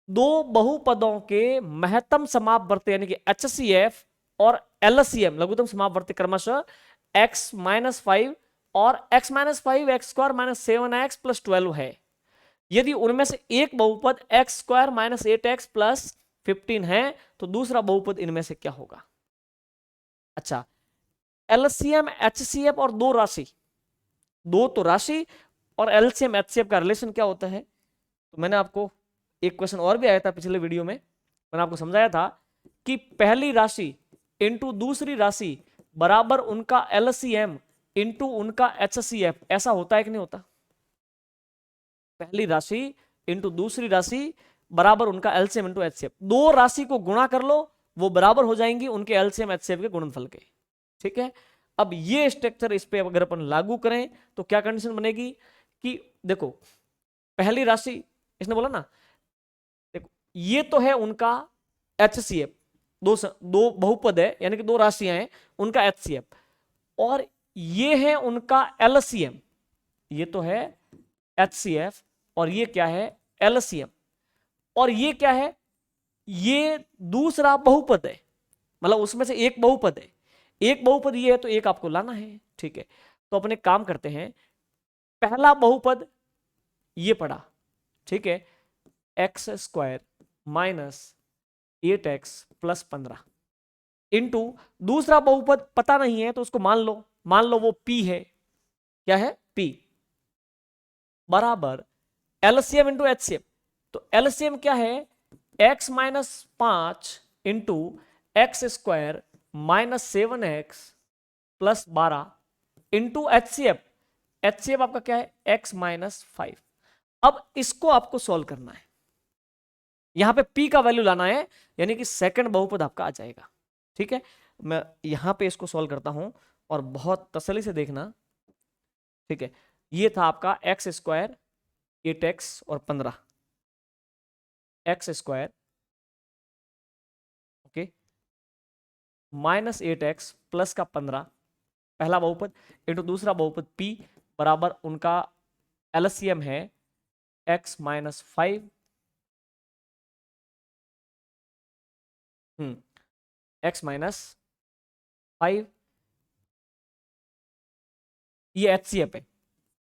दो बहुपदों के महत्तम समापवर्ती यानी कि HCF और LCM लघुत्तम समापवर्ती क्रमशः x-5 और x-5 x square minus 7x plus 12 है। यदि उनमें से एक बहुपद x square minus 8x plus 15 है तो दूसरा बहुपद इनमें से क्या होगा? अच्छा, LCM HCF और दो राशि, दो तो राशि और LCM HCF का रिलेशन क्या होता है? तो मैंने आपको एक क्वेश्चन और भी आया था पिछले वीडियो में, मैंने आपको समझाया था कि पहली राशि इंटू दूसरी राशि बराबर उनका LCM इंटू उनका HCF, ऐसा होता है कि नहीं होता? पहली राशि इंटू दूसरी राशि बराबर उनका LCM इंटू HCF, दो राशि को गुणा कर लो, वो बराबर हो जाएंगी उनके LCM HCF के गुणनफल के। ठीक है, अब ये स्ट्रक्चर इस पे अगर अपन लागू करें तो क्या कंडीशन बनेगी कि देखो पहली राशि, इसने बोला ना, देखो ये तो है उनका HCF, दो बहुपद है यानी कि दो राशियां हैं, उनका HCF, और ये है उनका LCM, ये तो है HCF और ये क्या है? LCM, और ये क्या है? ये दूसरा बहुपद है, मतलब उसमें से एक बहुपद है, एक बहुपद ये है तो एक आपको लाना है। ठीक है, तो अपने काम करते हैं, पहला बहुपद ये पड़ा, ठीक है, x square minus 8x plus 15 into दूसरा बहुपद पता नहीं है तो उसको मान लो वो P है, क्या है? P बराबर LCM इंटू HCF, तो LCM क्या है? x minus 5 into x square minus 7x plus 12 into HCF, HCF आपका क्या है? x minus 5। अब इसको आपको सॉल्व करना है, यहां पे P का वैल्यू लाना है, यानी कि सेकंड बहुपद आपका आ जाएगा। ठीक है, मैं यहां पे इसको सॉल्व करता हूं और बहुत तसल्ली से देखना। ठीक है, ये था आपका एक्स स्क्वायर 8x और 15, x square okay minus 8x plus का 15 पहला बहुपद इंटू दूसरा बहुपद P बराबर उनका LCM है x माइनस 5 x माइनस 5, ये HCF है।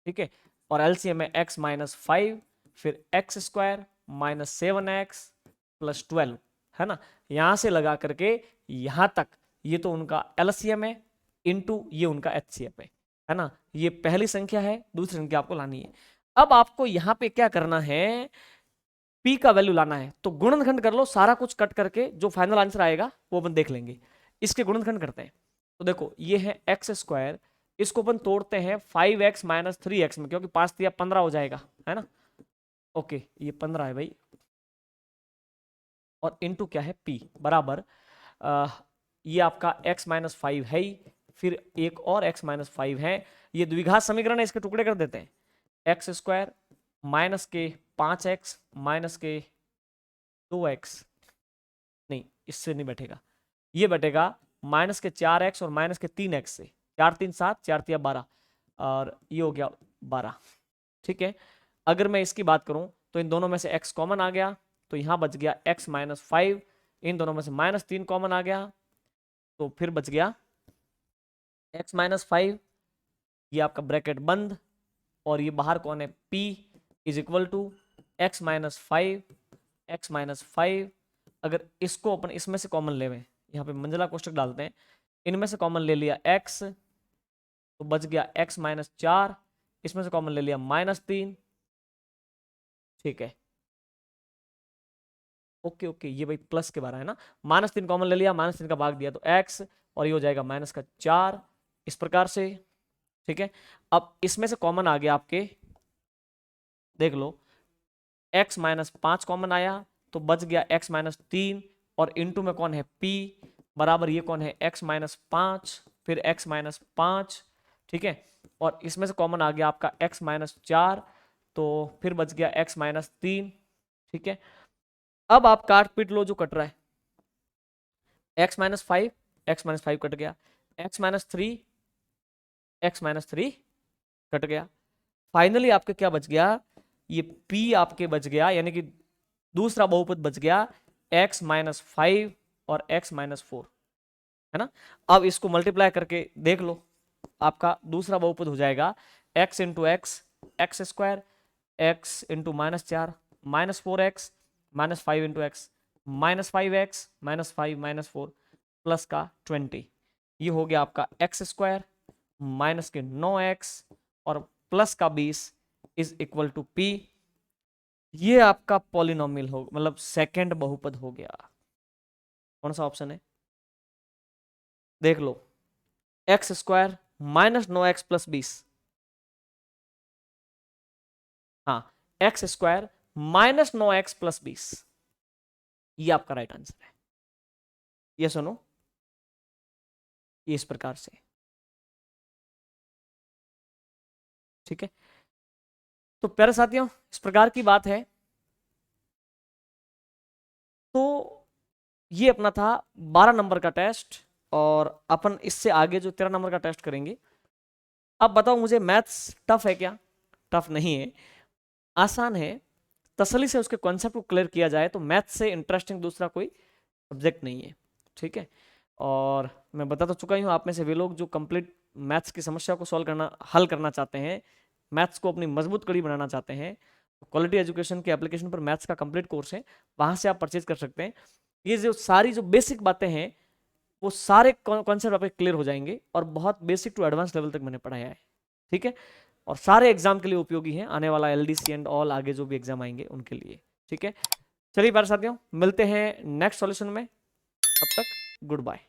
ठीक है, और LCM है x माइनस 5 फिर x square minus 7x plus 12, है ना, यहां से लगा करके यहां तक ये तो उनका LCM है इंटू ये उनका HCF है ना, ये पहली संख्या है, दूसरी संख्या आपको लानी है। अब आपको यहां पे क्या करना है? P का वैल्यू लाना है, तो गुणनखंड कर लो, सारा कुछ कट करके जो फाइनल आंसर आएगा वो अपन देख लेंगे। इसके गुणनखंड करते हैं, तो देखो ये है एक्स स्क्वायर, इसको अपन तोड़ते हैं 5x माइनस 3x में, क्योंकि 5 दिया 15 हो जाएगा, है ना। ओके, ये 15 है भाई, और इनटू क्या है? P बराबर ये आपका x माइनस 5 है ही, फिर एक और x माइनस 5 है, ये द्विघात समीकरण है, इसके टुकड़े कर देते हैं, एक्स स्क्वायर माइनस के 5x माइनस के 2x, नहीं इससे नहीं बैठेगा, ये बैठेगा माइनस के 4x और माइनस के 3x से, 4 3 7 4 3 12, और ये हो गया 12। ठीक है, अगर मैं इसकी बात करूं तो इन दोनों में से x कॉमन आ गया, तो यहां बच गया x माइनस 5, इन दोनों में से माइनस 3 कॉमन आ गया, तो फिर बच गया x माइनस 5, ये आपका ब्रैकेट बंद, और ये बाहर कौन है? P is equal to x minus 5, x minus 5, अगर इसको अपन इसमें से कॉमन ले, यहाँ पे मंजिला कोष्टक डालते हैं, इनमें से कॉमन ले लिया x, तो बच गया x माइनस 4, इसमें से कॉमन ले लिया माइनस 3। ठीक है, ओके ओके, ये भाई प्लस के बारे है ना, माइनस 3 कॉमन ले लिया, माइनस 3 का भाग दिया तो x, और ये हो जाएगा माइनस का 4, इस प्रकार से। ठीक है, अब इसमें से कॉमन आ गया आपके देख लो, x माइनस 5 कॉमन आया तो बच गया x माइनस 3, और इनटू में कौन है p, बराबर ये कौन है x माइनस 5, फिर x माइनस 5, ठीक है, और इसमें से कॉमन आ गया आपका x माइनस 4, तो फिर बच गया x माइनस 3, ठीक है। अब आप काट पीट लो जो कट रहा है, x minus 5, x minus 5 cut गया, x minus 3, x minus 3 cut गया, फाइनली आपके क्या बच गया, ये p आपके बच गया, यानी कि दूसरा बहुपद बच गया x माइनस 5 और x माइनस 4, है ना। अब इसको मल्टीप्लाई करके देख लो, आपका दूसरा बहुपद हो जाएगा x into x, x square, x into minus 4 minus 4x minus 5 into x minus 5x minus 5 minus 4 plus का 20, ये हो गया आपका एक्स स्क्वायर माइनस के 9x और प्लस का 20 इज इक्वल टू p। ये आपका पॉलिनोमियल हो, मतलब सेकंड बहुपद हो गया। कौन सा ऑप्शन है, देख लो, एक्स स्क्वायर माइनस 9x प्लस 20, हाँ, एक्स स्क्वायर माइनस 9x प्लस 20, ये आपका राइट आंसर है। ये सुनो, ये इस प्रकार से, ठीक है। तो प्यारे साथियों, इस प्रकार की बात है। तो ये अपना था 12 नंबर का टेस्ट, और अपन इससे आगे जो 13 नंबर का टेस्ट करेंगे। अब बताओ मुझे, मैथ्स टफ है क्या? टफ नहीं है, आसान है। तसल्ली से उसके कॉन्सेप्ट को क्लियर किया जाए तो मैथ्स से इंटरेस्टिंग दूसरा कोई सब्जेक्ट नहीं है, ठीक है। और मैं बता तो चुका ही हूँ, आप में से वे लोग जो कंप्लीट मैथ्स की समस्या को सॉल्व करना, हल करना चाहते हैं, मैथ्स को अपनी मजबूत कड़ी बनाना चाहते हैं, क्वालिटी एजुकेशन के एप्लीकेशन पर मैथ्स का कंप्लीट कोर्स है, वहाँ से आप परचेज कर सकते हैं। ये जो सारी जो बेसिक बातें हैं, वो सारे कॉन्सेप्ट आपके क्लियर हो जाएंगे, और बहुत बेसिक टू एडवांस लेवल तक मैंने पढ़ाया है, ठीक है। और सारे एग्जाम के लिए उपयोगी है, आने वाला LDC एंड ऑल आगे जो भी एग्जाम आएंगे उनके लिए, ठीक है। चलिए प्यारे साथियों, मिलते हैं नेक्स्ट सॉल्यूशन में, तब तक गुड बाय।